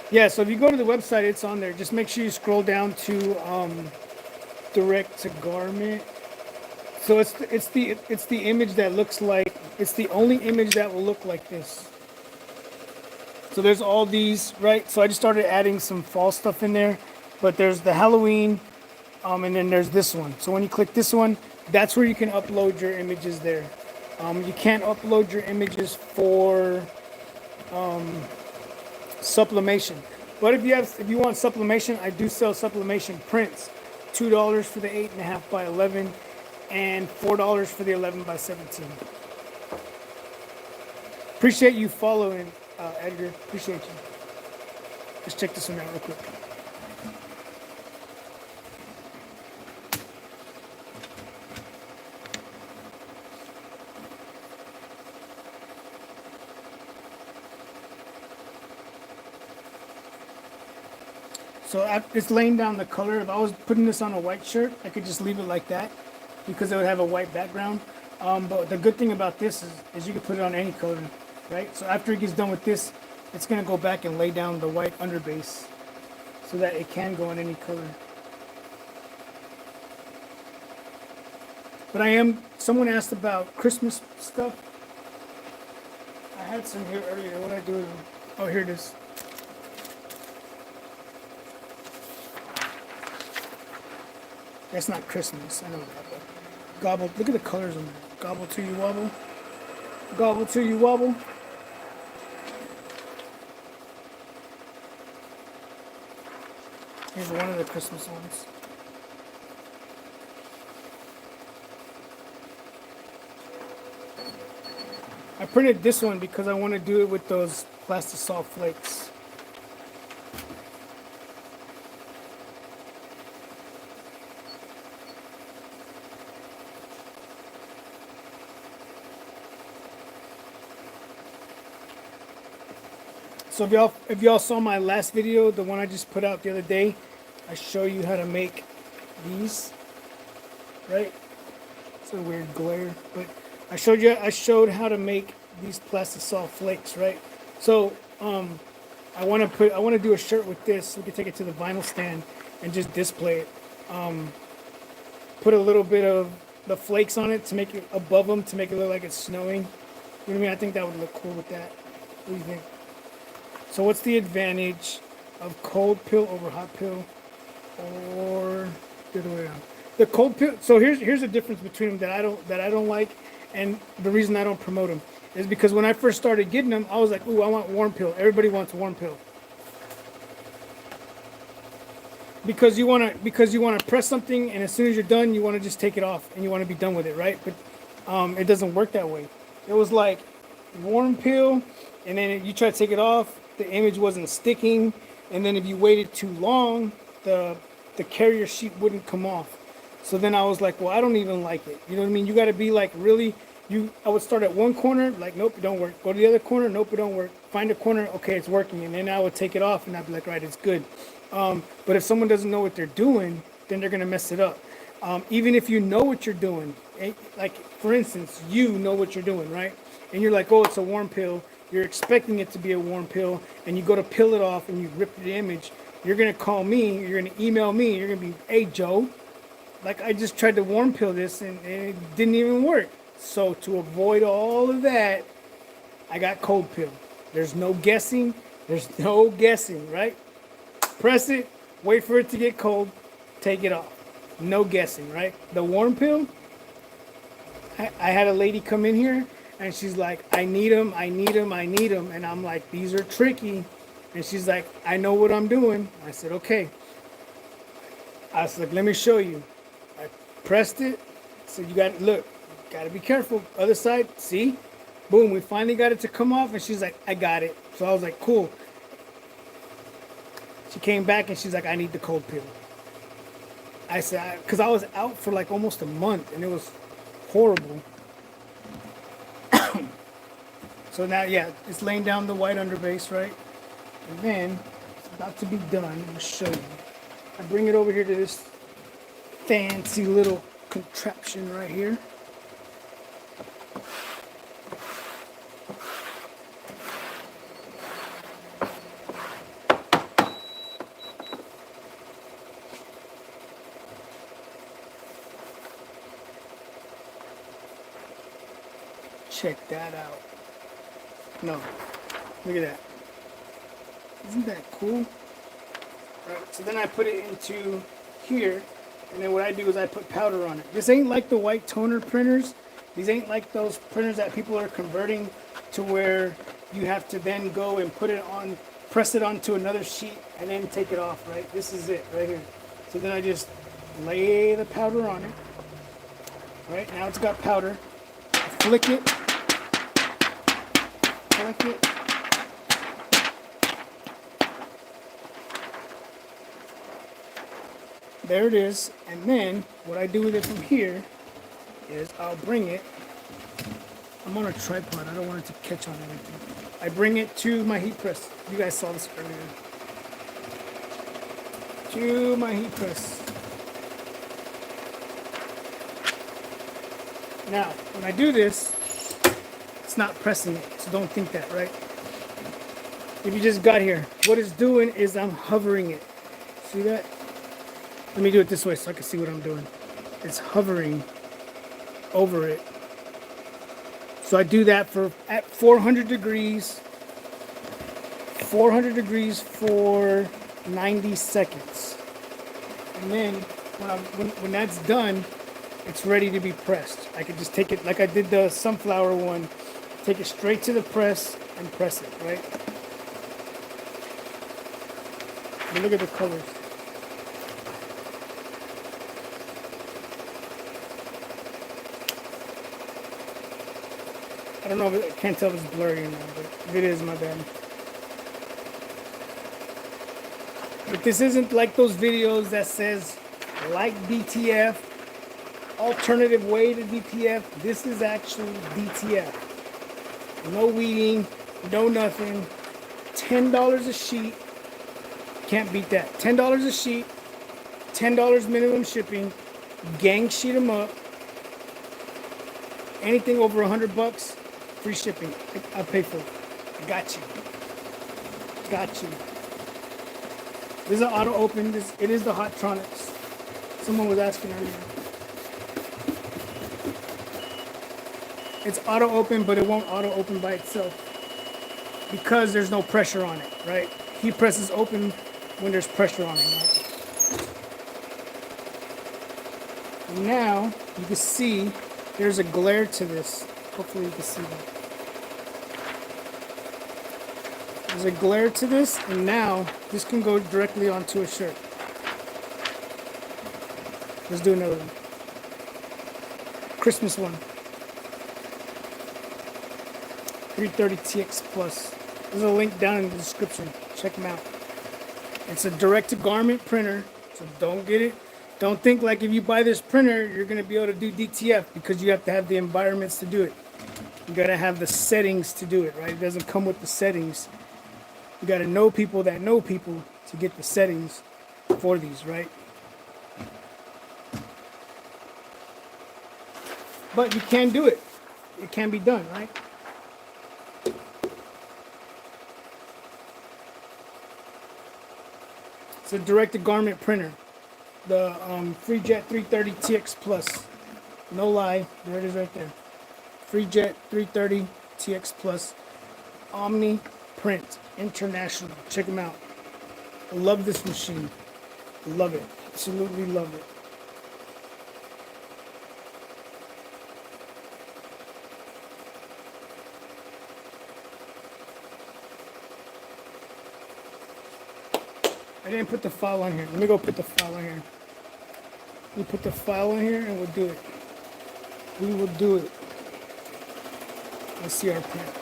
Speaker 1: Yeah, so if you go to the website, it's on there. Just make sure you scroll down to direct to garment. So it's the image that looks like, it's the only image that will look like this. So there's all these, right? So I just started adding some fall stuff in there, but there's the Halloween, and then there's this one. So when you click this one, that's where you can upload your images there. You can't upload your images for sublimation. But if you want sublimation, I do sell sublimation prints. $2 for the 8.5 by 11 and $4 for the 11 by 17. Appreciate you following, Edgar. Appreciate you. Let's check this one out real quick. So it's laying down the color. If I was putting this on a white shirt, I could just leave it like that because it would have a white background. But the good thing about this is you can put it on any color, right? So after it gets done with this, it's going to go back and lay down the white underbase so that it can go in any color. But someone asked about Christmas stuff. I had some here earlier. What did I do with them? Oh, here it is. That's not Christmas, I know that, but gobble, look at the colors on there. Gobble till you wobble. Gobble till you wobble. Here's one of the Christmas ones. I printed this one because I want to do it with those plastisol flakes. So if y'all saw my last video, the one I just put out the other day, I show you how to make these, right? It's a weird glare, but I showed how to make these plastisol flakes, right? So I want to do a shirt with this. We can take it to the vinyl stand and just display it. Put a little bit of the flakes on it to make it above them to make it look like it's snowing. You know what I mean? I think that would look cool with that. What do you think? So what's the advantage of cold pill over hot pill, or the other way around? The cold pill. So here's the difference between them that I don't like, and the reason I don't promote them is because when I first started getting them, I was like, ooh, I want warm pill. Everybody wants warm pill. Because you want to press something, and as soon as you're done, you want to just take it off and you want to be done with it, right? But it doesn't work that way. It was like warm pill, and then you try to take it off. The image wasn't sticking, and then if you waited too long, the carrier sheet wouldn't come off. So then I was like, well, I don't even like it. You know what I mean? You got to be like really. I would start at one corner, like, nope, it don't work. Go to the other corner, nope, it don't work. Find a corner, okay, it's working, and then I would take it off, and I'd be like, right, it's good. But if someone doesn't know what they're doing, then they're gonna mess it up. Even if you know what you're doing, like for instance, you know what you're doing, right? And you're like, oh, it's a warm pill. You're expecting it to be a warm pill, and you go to peel it off and you rip the image. You're gonna call me, you're gonna email me, you're gonna be, hey Joe, like I just tried to warm peel this and it didn't even work. So to avoid all of that, I got cold peel. There's no guessing. There's no guessing, right? Press it, wait for it to get cold, take it off. No guessing, right? The warm peel, I had a lady come in here and she's like, I need them, I need them, I need them. And I'm like, these are tricky. And she's like, I know what I'm doing. I said, okay. I was like, let me show you. I pressed it. So you got to look, got to be careful. Other side, see? Boom, we finally got it to come off. And she's like, I got it. So I was like, cool. She came back and she's like, I need the cold peel. I said, because I was out for like almost a month and it was horrible. So now, yeah, it's laying down the white underbase, right? And then it's about to be done. I'm going to show you. I bring it over here to this fancy little contraption right here. Check that out. No, look at that. Isn't that cool? Right, so then I put it into here, and then what I do is I put powder on it. This ain't like the white toner printers. These ain't like those printers that people are converting to where you have to then go and put it on, press it onto another sheet, and then take it off, right? This is it right here. So then I just lay the powder on it. Right, now it's got powder. I flick it. Flick it. There it is. And then what I do with it from here is I'll bring it. I'm on a tripod. I don't want it to catch on anything. I bring it to my heat press. You guys saw this earlier. To my heat press. Now, when I do this, it's not pressing it, so don't think that, right? If you just got here, what it's doing is I'm hovering it. See that? Let me do it this way so I can see what I'm doing. It's hovering over it. So I do that for at 400 degrees. 400 degrees for 90 seconds. And then when that's done, it's ready to be pressed. I could just take it like I did the sunflower one, take it straight to the press and press it, right? But look at the colors. I don't know if I can't tell if it's blurry or not, but if it is, my bad. But this isn't like those videos that says like DTF, alternative way to DTF. This is actually DTF. No weeding, no nothing. $10 a sheet. Can't beat that. $10 a sheet. $10 minimum shipping. Gang sheet them up. Anything over $100, free shipping. I'll pay for it. Got you. Got you. This is an auto open. It is the Hottronics. Someone was asking earlier. It's auto open, but it won't auto open by itself because there's no pressure on it, right? Heat press is open when there's pressure on it, right? Now you can see there's a glare to this. Hopefully you can see that. There's a glare to this, and now this can go directly onto a shirt. Let's do another one. Christmas one. 330 TX Plus. There's a link down in the description. Check them out. It's a direct-to-garment printer, so don't get it. Don't think like if you buy this printer, you're going to be able to do DTF because you have to have the environments to do it. You got to have the settings to do it, right? It doesn't come with the settings. You got to know people that know people to get the settings for these, right? But you can do it. It can be done, right? It's a direct-to-garment printer. The FreeJet 330 TX Plus. No lie, there it is right there. FreeJet 330 TX Plus. Omni Print International. Check them out. I love this machine. Love it. Absolutely love it. I didn't put the file on here. Let me go put the file on here. We put the file on here and we'll do it. We will do it. Let's see our print.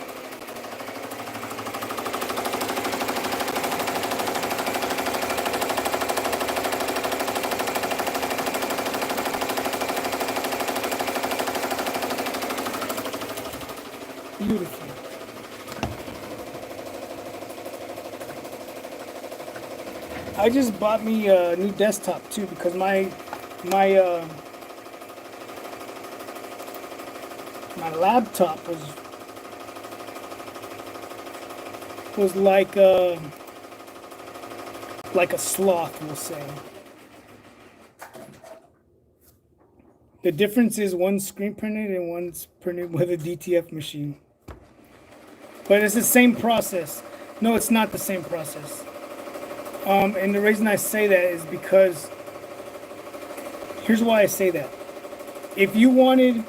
Speaker 1: Beautiful. I just bought me a new desktop too because my laptop was like a sloth, we'll say. The difference is one's screen printed and one's printed with a DTF machine. But it's the same process. No, it's not the same process. And the reason I say that is because, here's why I say that. If you wanted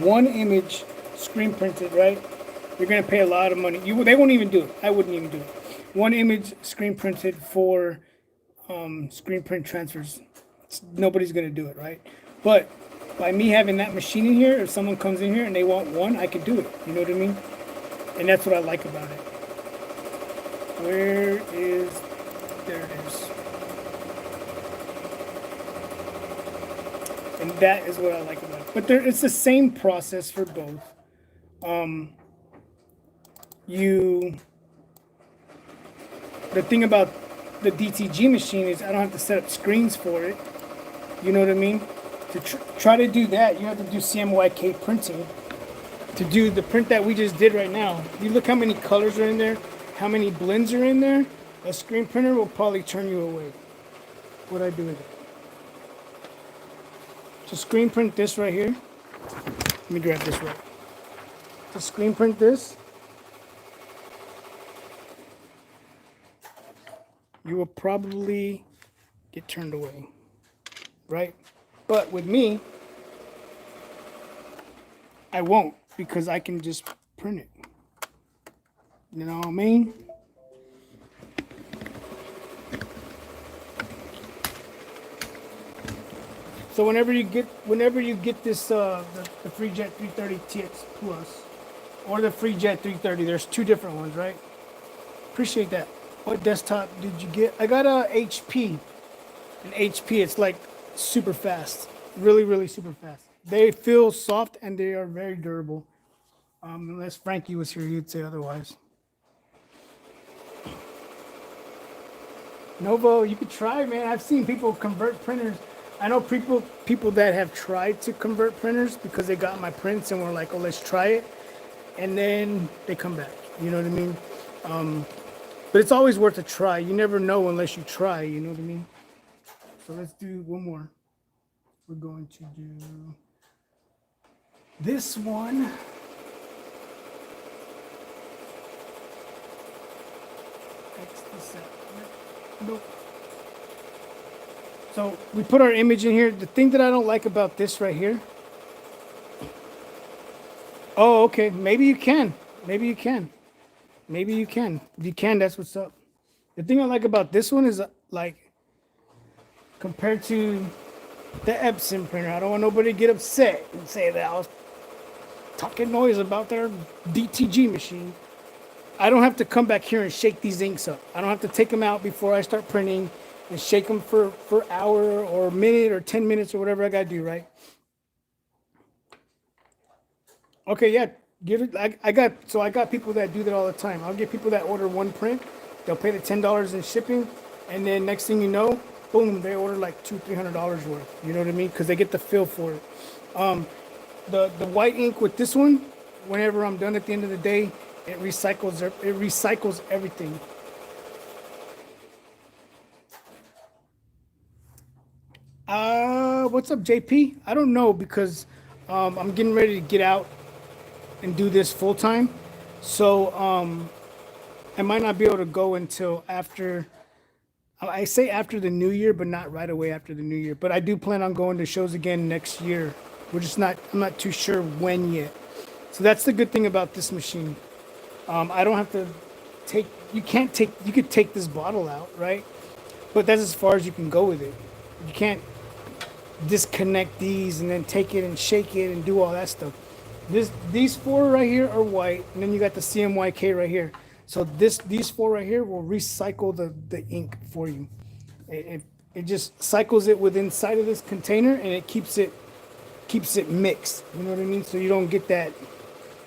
Speaker 1: one image screen printed, right, you're going to pay a lot of money. They won't even do it. I wouldn't even do it. One image screen printed for screen print transfers. Nobody's going to do it, right? But by me having that machine in here, if someone comes in here and they want one, I could do it. You know what I mean? And that's what I like about it. There it is. And that is what I like about it. But it's the same process for both. The thing about the DTG machine is I don't have to set up screens for it. You know what I mean? To try to do that, you have to do CMYK printing. To do the print that we just did right now, you look how many colors are in there, how many blends are in there. A screen printer will probably turn you away. What I do with it. To screen print this right here, let me grab this right. To screen print this, you will probably get turned away, right? But with me, I won't, because I can just print it. You know what I mean? So whenever you get this the FreeJet 330 TX Plus or the FreeJet 330, there's two different ones, right? Appreciate that. What desktop did you get? I got a HP. An HP, it's like super fast. Really, really super fast. They feel soft and they are very durable. Unless Frankie was here, he'd say otherwise. Novo, you could try, man. I've seen people convert printers. I know people that have tried to convert printers because they got my prints and were like, oh, let's try it. And then they come back. You know what I mean? But it's always worth a try. You never know unless you try. You know what I mean? So let's do one more. We're going to do this one. X this out. Nope. So we put our image in here. The thing that I don't like about this right here. Oh, okay. Maybe you can. Maybe you can. Maybe you can. If you can, that's what's up. The thing I like about this one is like compared to the Epson printer. I don't want nobody to get upset and say that I was talking noise about their DTG machine. I don't have to come back here and shake these inks up. I don't have to take them out before I start printing and shake them for an hour or a minute or 10 minutes or whatever I gotta do, right? Okay, yeah, give it. I got people that do that all the time. I'll get people that order one print. They'll pay the $10 in shipping, and then next thing you know, boom, they order like $200-300 worth. You know what I mean? Because they get the feel for it. The white ink with this one, whenever I'm done at the end of the day, it recycles everything. what's up, JP? I don't know because I'm getting ready to get out and do this full time. So I might not be able to go until after. I say after the new year, but not right away after the new year. But I do plan on going to shows again next year. We're just not. I'm not too sure when yet. So that's the good thing about this machine. I don't have to take. You can't take. You could take this bottle out, right? But that's as far as you can go with it. You can't disconnect these and then take it and shake it and do all that stuff. These four right here are white, and then you got the CMYK right here. So these four right here will recycle the ink for you. It just cycles it within inside of this container, and it keeps it mixed. You know what I mean? So you don't get that.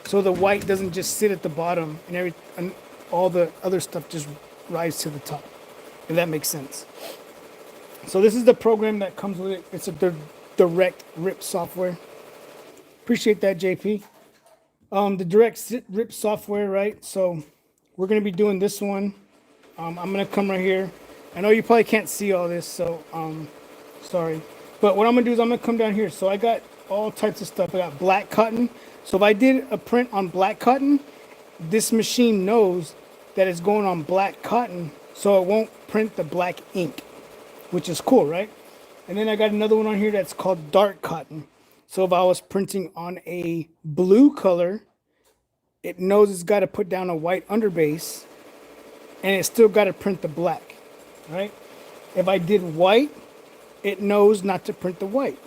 Speaker 1: So the white doesn't just sit at the bottom, and all the other stuff just rise to the top. If that makes sense. So this is the program that comes with it. It's a direct rip software. Appreciate that, JP. The direct rip software, right? So we're gonna be doing this one. I'm gonna come right here. I know you probably can't see all this, so sorry. But what I'm gonna do is I'm gonna come down here. So I got all types of stuff. I got black cotton. So if I did a print on black cotton, this machine knows that it's going on black cotton, so it won't print the black ink, which is cool, right? And then I got another one on here that's called dark cotton. So if I was printing on a blue color, it knows it's got to put down a white underbase, and it's still got to print the black, right? If I did white, it knows not to print the white,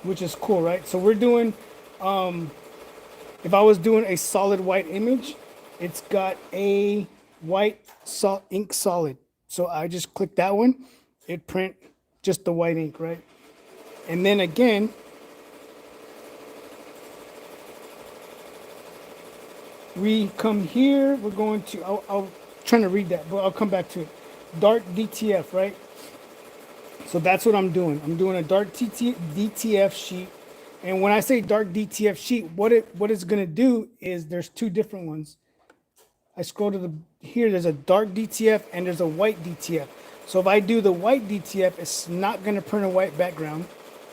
Speaker 1: which is cool, right? So we're doing, if I was doing a solid white image, it's got a white ink solid. So I just click that one, it print just the white ink, right? And then again, we come here, we're going to, I'll trying to read that, but I'll come back to it. Dark DTF, right? So that's what I'm doing. I'm doing a dark DTF sheet. And when I say dark DTF sheet, what it's gonna do is there's two different ones. I scroll to here, there's a dark DTF and there's a white DTF. So if I do the white DTF, it's not gonna print a white background,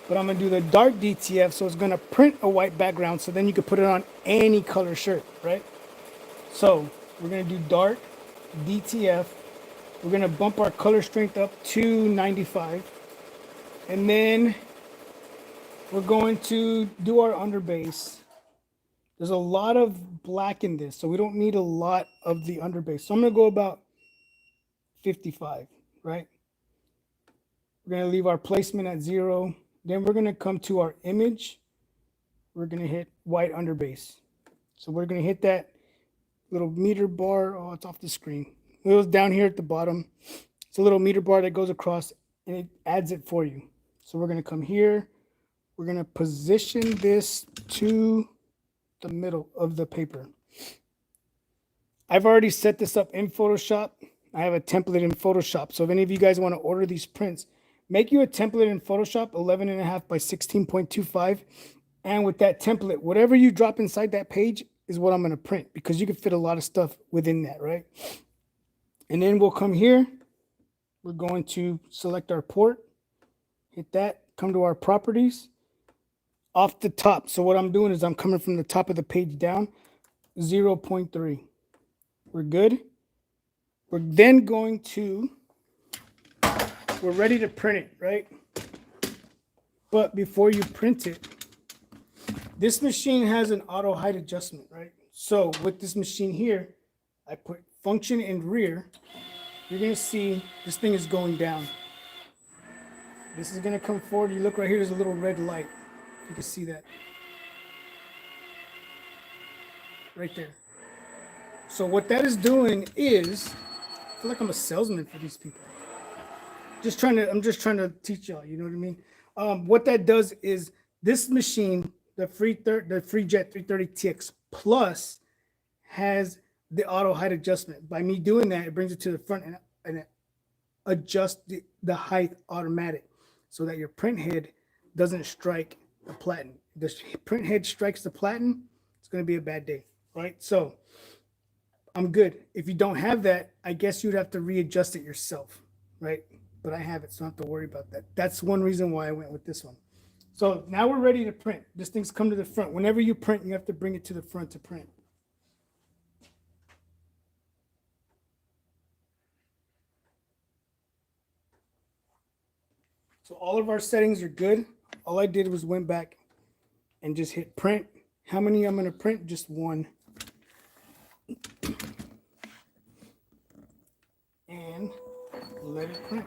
Speaker 1: but I'm gonna do the dark DTF, so it's gonna print a white background, so then you can put it on any color shirt, right? So we're gonna do dark DTF. We're gonna bump our color strength up to 95. And then we're going to do our underbase. There's a lot of black in this, so we don't need a lot of the underbase. So I'm gonna go about 55, right? We're gonna leave our placement at 0. Then we're gonna come to our image. We're gonna hit white underbase. So we're gonna hit that little meter bar. Oh, it's off the screen. It was down here at the bottom. It's a little meter bar that goes across and it adds it for you. So we're gonna come here. We're gonna position this to the middle of the paper. I've already set this up in Photoshop. I have a template in Photoshop. So if any of you guys want to order these prints, make you a template in Photoshop, 11.5 by 16.25. And with that template, whatever you drop inside that page is what I'm going to print, because you can fit a lot of stuff within that, right? And then we'll come here. We're going to select our port, hit that, come to our properties, off the top. So what I'm doing is I'm coming from the top of the page down, 0.3. We're good. We're then going to, we're ready to print it, right? But before you print it, this machine has an auto height adjustment, right? So with this machine here, I put function in rear. You're gonna see this thing is going down. This is gonna come forward. You look right here, there's a little red light. You can see that. Right there. So what that is doing is, I feel like I'm a salesman for these people. I'm just trying to teach y'all, you know what I mean? What that does is this machine, the FreeJet 330TX Plus, has the auto height adjustment. By me doing that, it brings it to the front and it adjusts the height automatic so that your print head doesn't strike the platen. The print head strikes the platen, it's going to be a bad day, right? So I'm good. If you don't have that, I guess you'd have to readjust it yourself, right? But I have it, so I don't have to worry about that. That's one reason why I went with this one. So now we're ready to print. This thing's come to the front. Whenever you print, you have to bring it to the front to print. So all of our settings are good. All I did was went back and just hit print. How many I'm going to print? Just one. And let it print.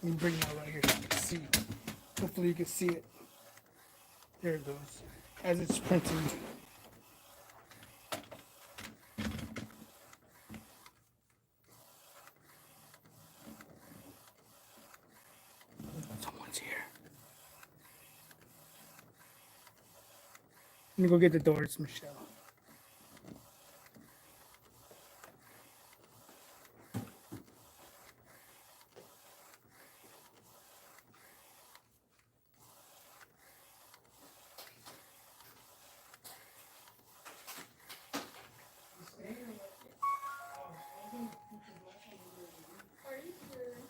Speaker 1: Let me bring it out right here so you can see. Hopefully you can see it. There it goes. As it's printing. Someone's here. Let me go get the door. It's Michelle.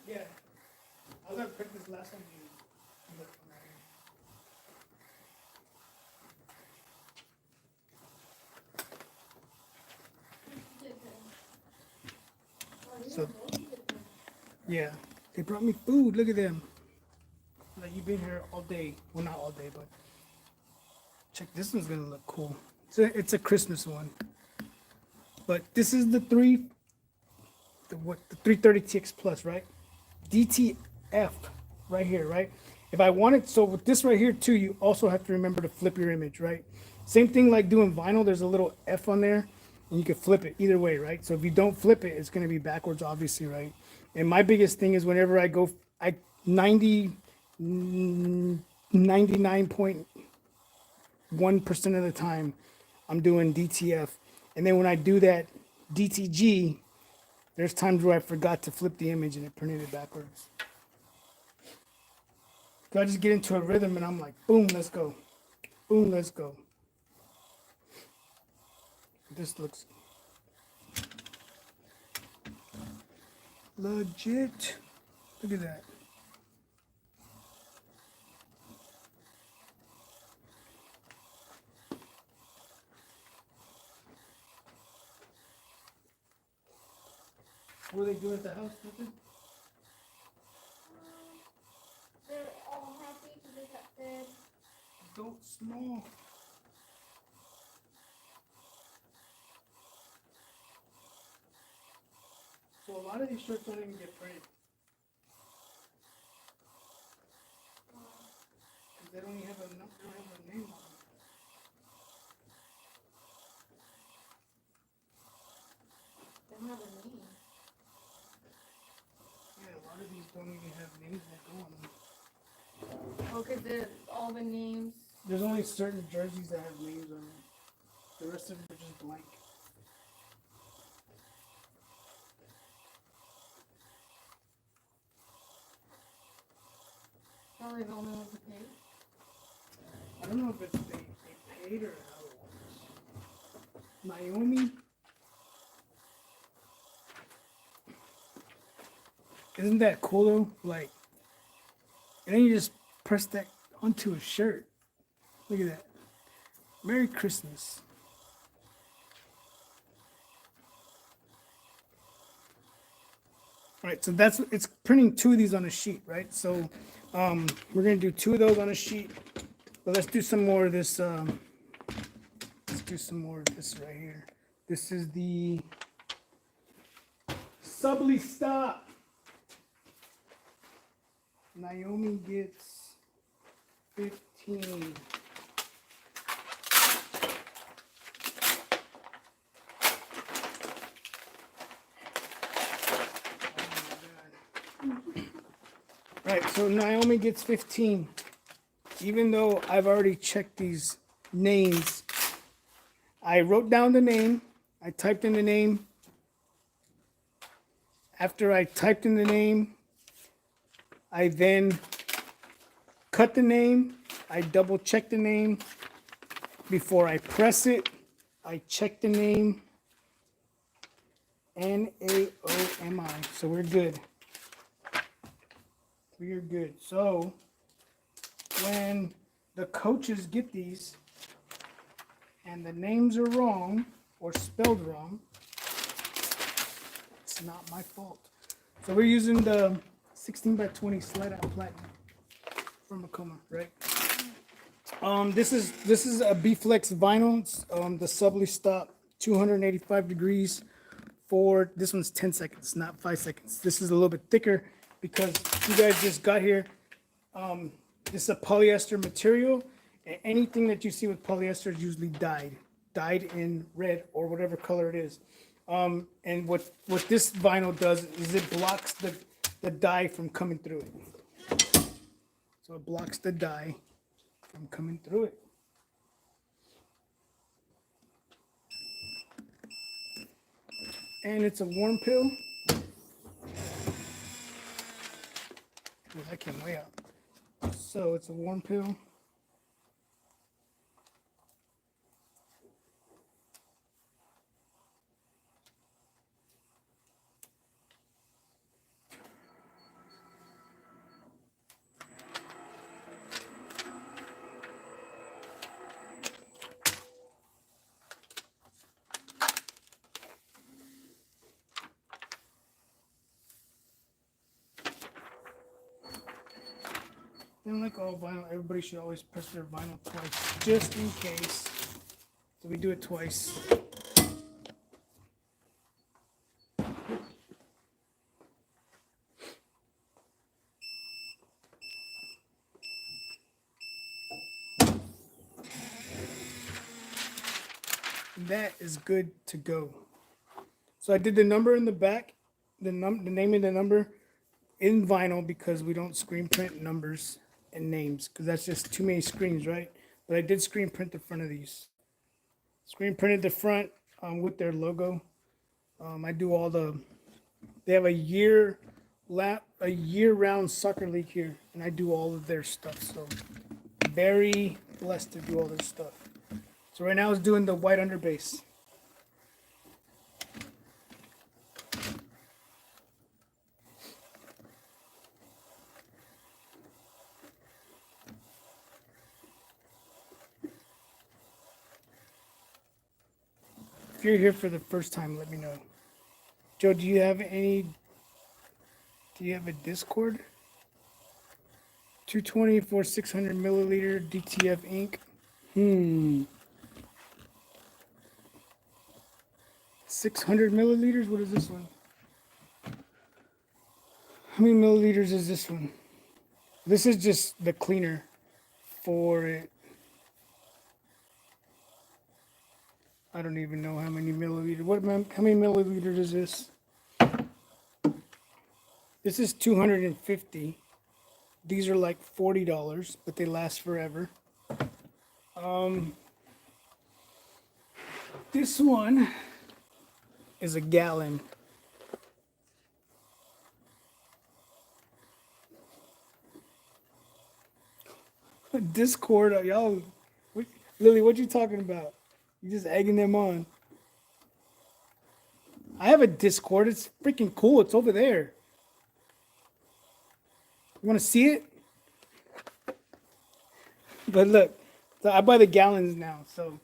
Speaker 1: Yeah. I was gonna print this last time you left from right here. So, yeah, they brought me food. Look at them. Like you've been here all day. Well, not all day, but check. This one's gonna look cool. It's a Christmas one. But this is the 330 TX Plus, right? DTF right here, right? If I wanted, so with this right here too, you also have to remember to flip your image, right? Same thing like doing vinyl, there's a little F on there and you can flip it either way, right? So if you don't flip it, it's gonna be backwards, obviously, right? And my biggest thing is whenever I go, 99.1% of the time, I'm doing DTF. And then when I do that DTG, there's times where I forgot to flip the image and it printed it backwards. So I just get into a rhythm and I'm like, boom, let's go. Boom, let's go. This looks legit. Look at that. What are they doing at the house, nothing?
Speaker 3: They're all happy because they got fed.
Speaker 1: Adult small. So a lot of these shirts don't even get printed. Because they don't even have a name on them.
Speaker 3: They don't have a name.
Speaker 1: Yeah, a lot of these don't even have names that go on them.
Speaker 3: Oh, because all the names.
Speaker 1: There's only certain jerseys that have names on them. The rest of them are just blank.
Speaker 3: Probably the only ones that pay.
Speaker 1: I don't know if it's they paid or how it works. Naomi. Isn't that cool though? Like, and then you just press that onto a shirt. Look at that. Merry Christmas. All right, so it's printing 2 of these on a sheet, right? So we're gonna do 2 of those on a sheet. But let's do some more of this. Let's do some more of this right here. This is the Subly stop. Naomi gets 15. Right, so Naomi gets 15. Even though I've already checked these names, I wrote down the name, I typed in the name. After I typed in the name, I then cut the name, I double check the name. Before I press it, I check the name. Naomi. So we're good. We are good. So when the coaches get these and the names are wrong or spelled wrong, it's not my fault. So we're using the 16 by 20 slide out platinum from Ricoma, right? This is a B-Flex vinyl. It's, the Subly Stop 285 degrees for this one's 10 seconds, not 5 seconds. This is a little bit thicker because you guys just got here. This is a polyester material, and anything that you see with polyester is usually dyed in red or whatever color it is. And what this vinyl does is it blocks the dye from coming through it. So it blocks the dye from coming through it. And it's a warm pill. That came way out. So it's a warm pill. And like all vinyl, everybody should always press their vinyl twice, just in case. So we do it twice. That is good to go. So I did the number in the back, the name and the number in vinyl because we don't screen print numbers and names because that's just too many screens, right? But I did screen print the front of these. Screen printed the front with their logo. I do all the. They have a year-round soccer league here, and I do all of their stuff. So very blessed to do all their stuff. So right now it's doing the white underbase. If you're here for the first time, let me know. Joe, do you have a Discord? 220 for 600 milliliter DTF ink. 600 milliliters? What is this one? How many milliliters is this one? This is just the cleaner for it. I don't even know how many milliliters. How many milliliters is this? This is 250. These are like $40, but they last forever. This one is a gallon. Discord, y'all. Lily, what you talking about? You just egging them on. I have a Discord. It's freaking cool. It's over there. You want to see it? But look, so I buy the gallons now. So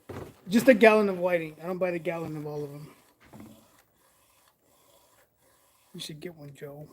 Speaker 1: just a gallon of whiting. I don't buy the gallon of all of them. You should get one, Joe.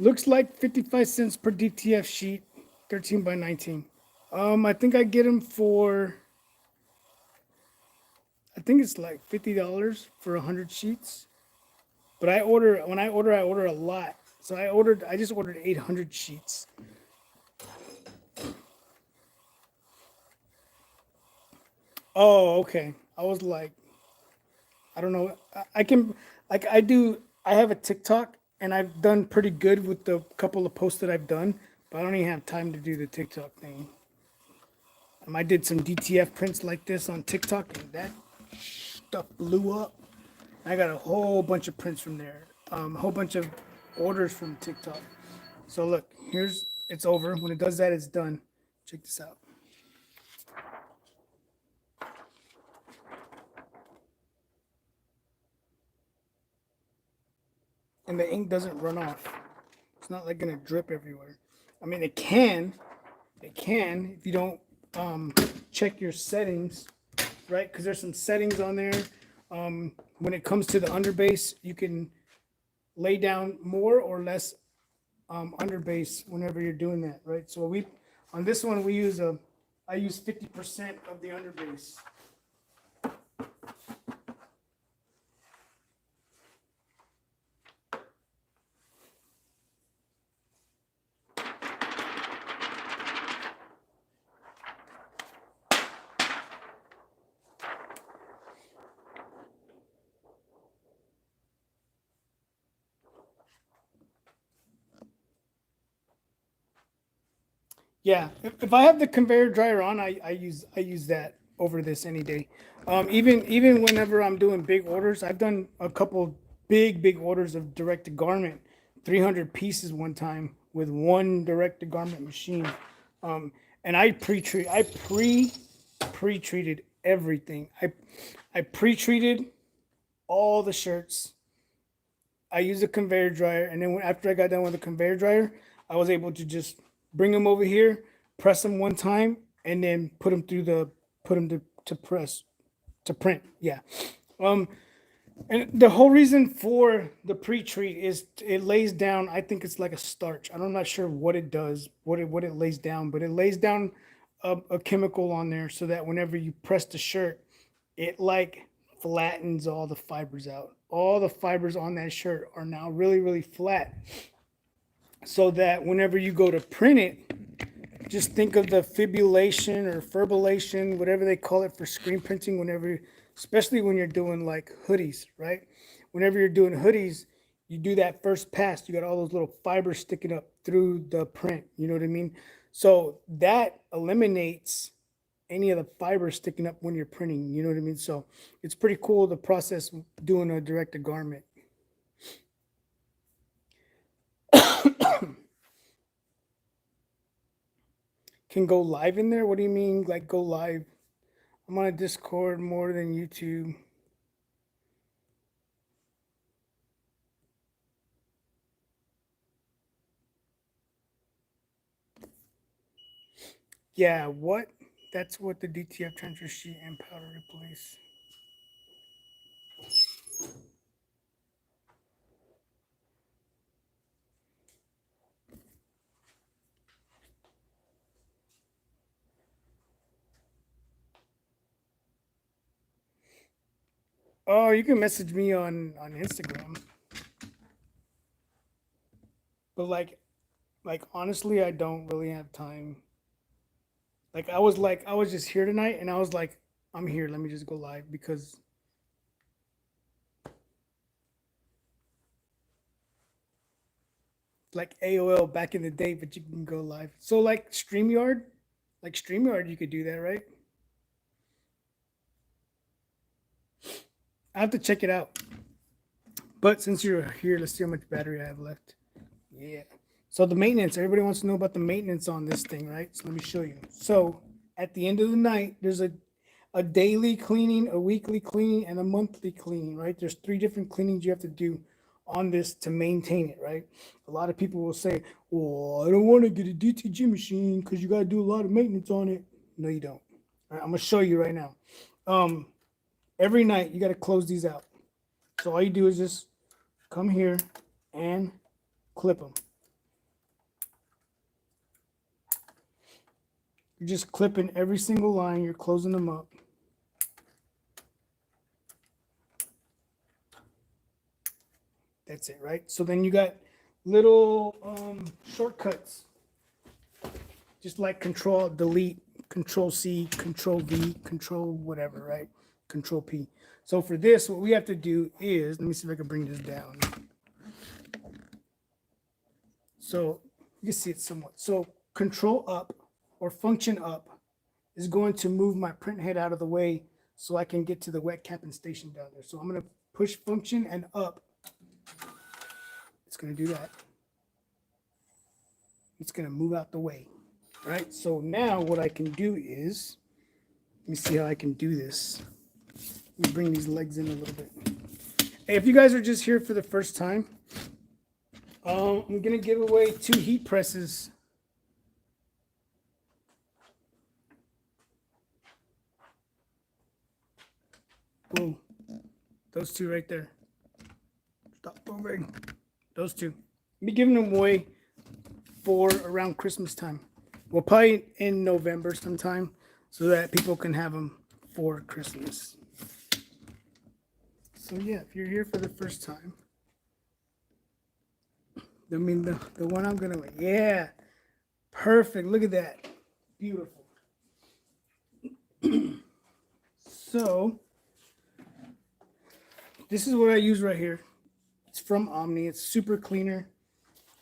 Speaker 1: Looks like 55 cents per DTF sheet, 13 by 19. I think I get them for, I think it's like $50 for 100 sheets. But when I order a lot. So I just ordered 800 sheets. Oh, okay. I was like, I don't know. I can, like, I have a TikTok and I've done pretty good with the couple of posts that I've done, but I don't even have time to do the TikTok thing. I did some DTF prints like this on TikTok and that stuff blew up. I got a whole bunch of prints from there, a whole bunch of orders from TikTok. So look, it's over. When it does that, it's done. Check this out. And the ink doesn't run off. It's not like gonna drip everywhere. I mean, it can if you don't check your settings, right? Because there's some settings on there. When it comes to the underbase, you can lay down more or less underbase whenever you're doing that, right? So on this one I use 50% of the underbase. Yeah, if I have the conveyor dryer on, I use that over this any day. Even whenever I'm doing big orders, I've done a couple big orders of direct to garment, 300 pieces one time with one direct to garment machine. And I pre-treated everything. I pre-treated all the shirts. I used a conveyor dryer, and then after I got done with the conveyor dryer, I was able to just bring them over here, press them one time, and then put them to press to print. Yeah. And the whole reason for the pre-treat is it lays down. I think it's like a starch. I'm not sure what it does, what it lays down, but it lays down a chemical on there so that whenever you press the shirt, it like flattens all the fibers out. All the fibers on that shirt are now really flat, so that whenever you go to print it, just think of the fibulation or fibrillation, whatever they call it for screen printing. Especially when you're doing like hoodies, right? Whenever you're doing hoodies, you do that first pass. You got all those little fibers sticking up through the print. You know what I mean? So that eliminates any of the fibers sticking up when you're printing. You know what I mean? So it's pretty cool the process doing a direct to garment. Can go live in there? What do you mean, like go live? I'm on a Discord more than YouTube. Yeah, what? That's what the DTF transfer sheet and powder replace. Oh, you can message me on Instagram. But like honestly, I don't really have time. Like I was just here tonight and I was like, I'm here, let me just go live because like AOL back in the day, but you can go live. So like StreamYard, you could do that, right? I have to check it out. But since you're here, let's see how much battery I have left. Yeah. So the maintenance, everybody wants to know about the maintenance on this thing, right? So let me show you. So at the end of the night, there's a daily cleaning, a weekly cleaning, and a monthly cleaning, right? There's 3 different cleanings you have to do on this to maintain it, right? A lot of people will say, well, I don't want to get a DTG machine because you got to do a lot of maintenance on it. No, you don't. All right, I'm going to show you right now. Every night, you got to close these out. So all you do is just come here and clip them. You're just clipping every single line. You're closing them up. That's it, right? So then you got little shortcuts, just like Control Delete, Control C, Control V, Control whatever, right? Control P. So for this, what we have to do is, let me see if I can bring this down. So you can see it somewhat. So Control Up or Function Up is going to move my print head out of the way so I can get to the wet capping station down there. So I'm going to push Function and Up. It's going to do that. It's going to move out the way. All right. So now what I can do is, let me see how I can do this. Let me bring these legs in a little bit. Hey, if you guys are just here for the first time, I'm going to give away 2 heat presses. Boom. Those 2 right there. Stop moving. Those 2. I'll be giving them away for around Christmas time. Well, probably in November sometime so that people can have them for Christmas. So yeah, if you're here for the first time, I mean the one I'm gonna win. Yeah, perfect. Look at that, beautiful. So this is what I use right here. It's from Omni. It's super cleaner.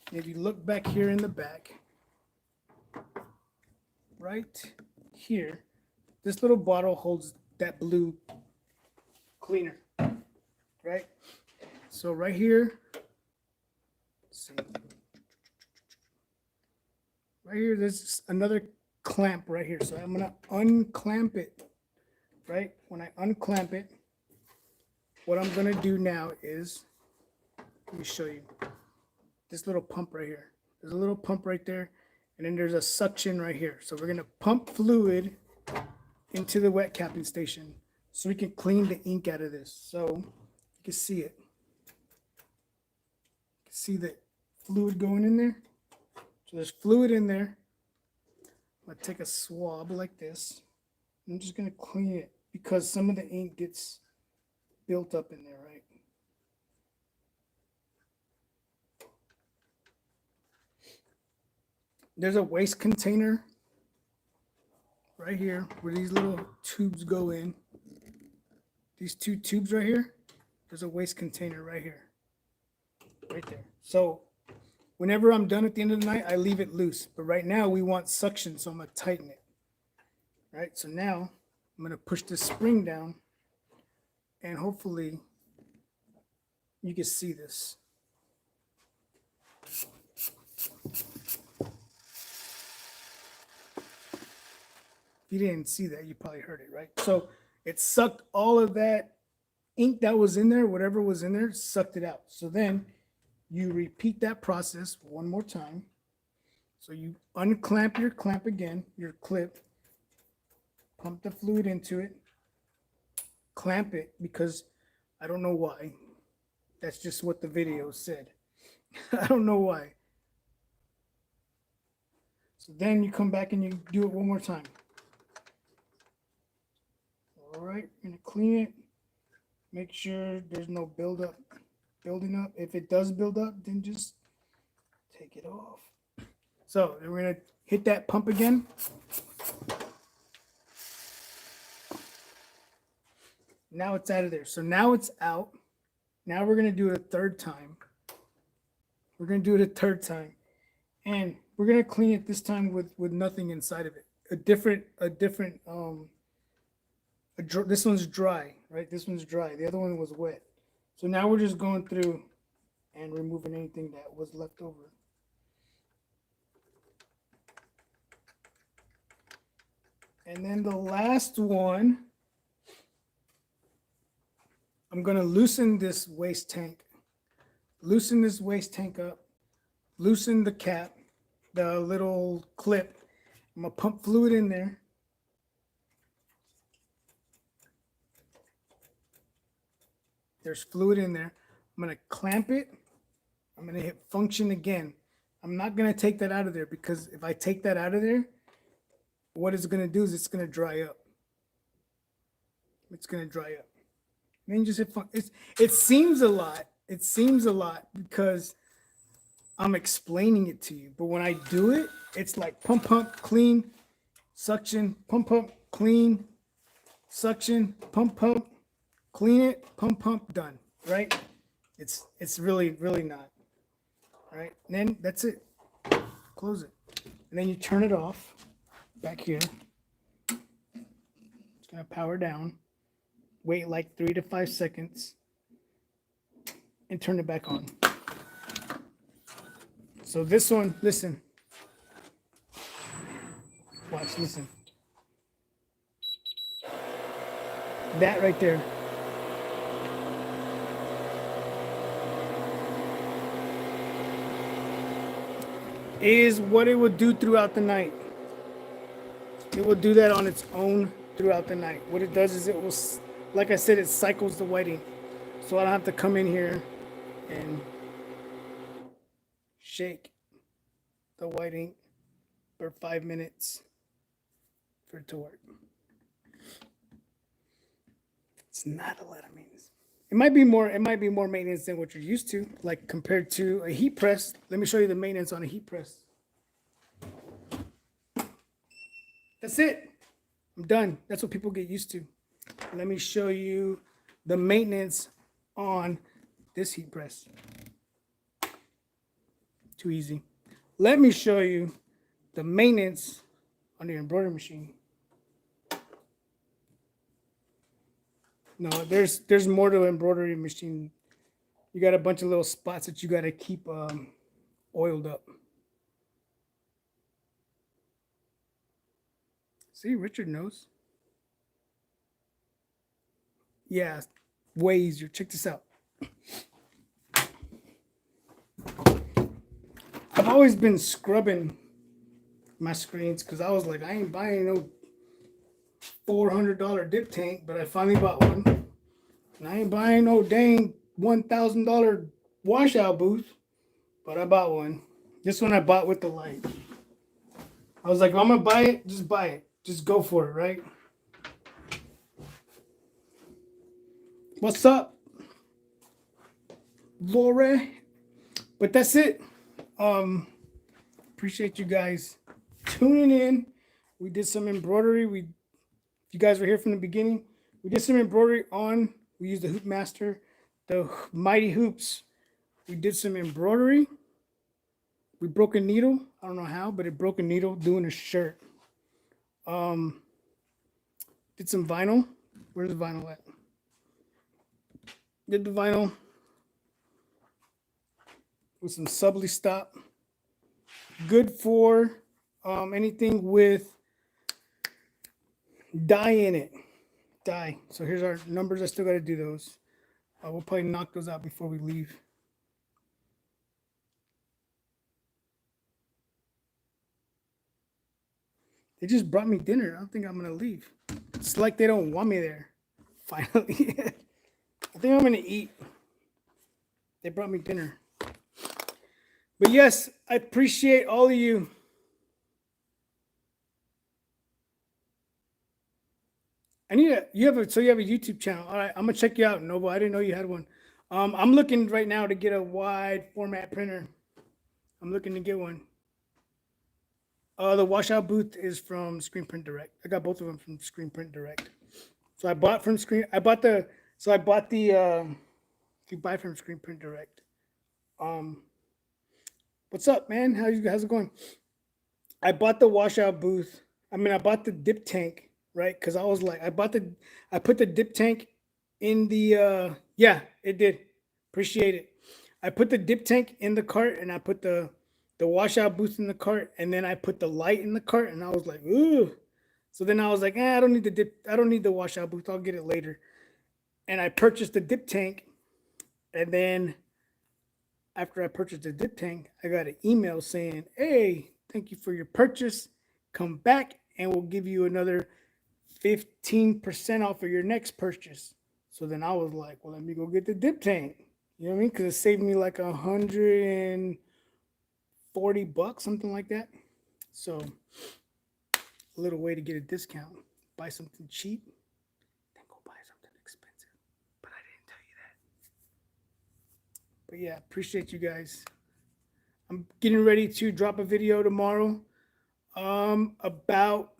Speaker 1: And if you look back here in the back, right here, this little bottle holds that blue cleaner, right? So right here, let's see, right here, there's another clamp right here. So I'm gonna unclamp it, right? When I unclamp it, what I'm gonna do now is, let me show you this little pump right here. There's a little pump right there, and then there's a suction right here. So we're gonna pump fluid into the wet capping station so we can clean the ink out of this. So you can see it. You can see the fluid going in there. So there's fluid in there. I'm gonna take a swab like this. I'm just gonna clean it because some of the ink gets built up in there, right? There's a waste container right here where these little tubes go in. These 2 tubes right here, there's a waste container right here, right there. So whenever I'm done at the end of the night, I leave it loose. But right now we want suction, so I'm gonna tighten it. Right, so now I'm gonna push this spring down and hopefully you can see this. If you didn't see that, you probably heard it, right? So it sucked all of that ink that was in there, whatever was in there, sucked it out. So then you repeat that process one more time. So you unclamp your clamp again, your clip, pump the fluid into it, clamp it, because I don't know why. That's just what the video said. I don't know why. So then you come back and you do it one more time. All right, I'm gonna clean it. Make sure there's no building up. If it does build up, then just take it off. So then we're gonna hit that pump again. Now it's out of there. So now it's out. Now we're gonna do it a third time. We're gonna do it a third time, and we're gonna clean it this time with nothing inside of it. This one's dry, right? This one's dry. The other one was wet. So now we're just going through and removing anything that was left over. And then the last one, I'm going to loosen this waste tank. Loosen this waste tank up. Loosen the cap, the little clip. I'm going to pump fluid in there. There's fluid in there. I'm going to clamp it. I'm going to hit function again. I'm not going to take that out of there because if I take that out of there, what it's gonna do is it's gonna dry up. It's gonna dry up. And then you just hit fun. It seems a lot. It seems a lot because I'm explaining it to you. But when I do it, it's like pump, clean, suction, pump, clean, suction, pump, clean it, pump, done. Right? It's really, really not. Right? And then that's it. Close it. And then you turn it off back here. It's gonna power down. Wait like 3 to 5 seconds and turn it back on. So this one, listen. Watch, listen. That right there. Is what it will do throughout the night. It will do that on its own throughout the night. What it does is it will, like I said, it cycles the whiting. So I don't have to come in here and shake the white ink for 5 minutes for it to work. It's not a lot of maintenance. It might be more maintenance than what you're used to, like compared to a heat press. Let me show you the maintenance on a heat press. That's it. I'm done. That's what people get used to. Let me show you the maintenance on this heat press. Too easy. Let me show you the maintenance on the embroidery machine. No, there's more to an embroidery machine. You got a bunch of little spots that you got to keep oiled up. See, Richard knows. Yeah, way easier. Check this out. I've always been scrubbing my screens because I was like, I ain't buying no $400 dip tank, but I finally bought one. And I ain't buying no dang $1,000 washout booth, but I bought one. This one I bought with the light. I was like, if I'm gonna buy it, just buy it. Just go for it, right? What's up, Laura? But that's it. Appreciate you guys tuning in. We did some embroidery. You guys were here from the beginning. We did some embroidery on. We used the Hoop Master, the Mighty Hoops. We did some embroidery. We broke a needle. I don't know how, but it broke a needle doing a shirt. Did some vinyl. Where's the vinyl at? Did the vinyl with some subly stop. Good for anything with dye in it. Dye. So here's our numbers. I still got to do those. We'll probably knock those out before we leave. They just brought me dinner. I don't think I'm going to leave. It's like they don't want me there. Finally. I think I'm going to eat. They brought me dinner. But yes, I appreciate all of you. You have a YouTube channel. All right, I'm gonna check you out, Novo. I didn't know you had one. I'm looking right now to get a wide format printer. I'm looking to get one. The washout booth is from Screen Print Direct. I got both of them from Screen Print Direct. So I bought from Screen. If you buy from Screen Print Direct. What's up, man? How's it going? I bought the washout booth. I bought the dip tank. Right, because I was like, I put the dip tank in the yeah, it did. Appreciate it. I put the dip tank in the cart and I put the washout booth in the cart, and then I put the light in the cart, and I was like, ooh. So then I was like, I don't need the washout booth, I'll get it later. And I purchased the dip tank, and then after I purchased the dip tank, I got an email saying, hey, thank you for your purchase. Come back and we'll give you another 15% off of your next purchase. So then I was like, well, let me go get the dip tank. You know what I mean? Because it saved me like $140, something like that. So a little way to get a discount. Buy something cheap, then go buy something expensive. But I didn't tell you that. But yeah, appreciate you guys. I'm getting ready to drop a video tomorrow about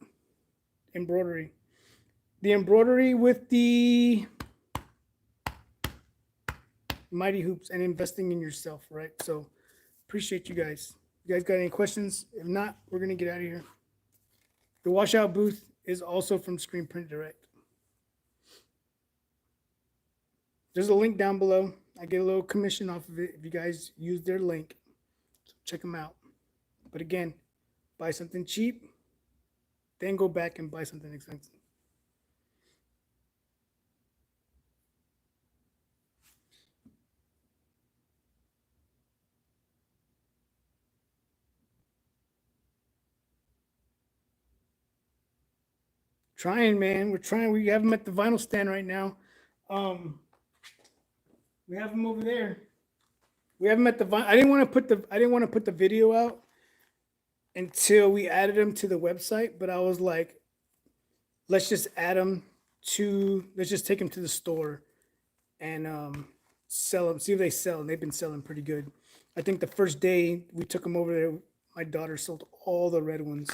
Speaker 1: embroidery. The embroidery with the mighty hoops and investing in yourself, right? So appreciate you guys. You guys got any questions? If not, we're gonna get out of here. The washout booth is also from Screen Print Direct. There's a link down below. I get a little commission off of it if you guys use their link. So check them out. But again, buy something cheap, then go back and buy something expensive. Trying, man. We're trying. We have them at the vinyl stand right now. We have them over there. We have them at the vinyl. I didn't want to put the video out until we added them to the website, but I was like, let's just take them to the store and sell them, see if they sell. And they've been selling pretty good. I think the first day we took them over there, my daughter sold all the red ones.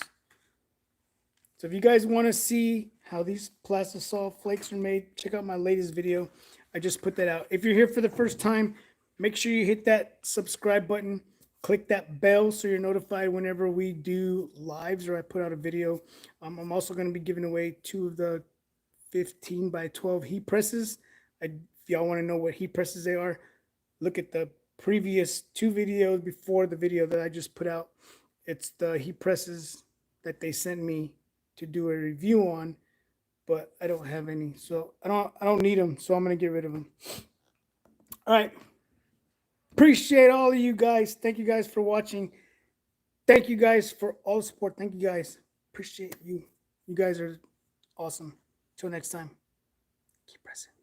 Speaker 1: So if you guys want to see how these plastisol flakes are made, check out my latest video. I just put that out. If you're here for the first time, make sure you hit that subscribe button. Click that bell so you're notified whenever we do lives or I put out a video. I'm also going to be giving away 2 of the 15 by 12 heat presses. If y'all want to know what heat presses they are, look at the previous 2 videos before the video that I just put out. It's the heat presses that they sent me to do a review on, but I don't have any, so I don't need them, so I'm gonna get rid of them. All right, appreciate all of you guys. Thank you guys for watching. Thank you guys for all the support. Thank you guys. Appreciate you. You guys are awesome. Till next time, keep pressing.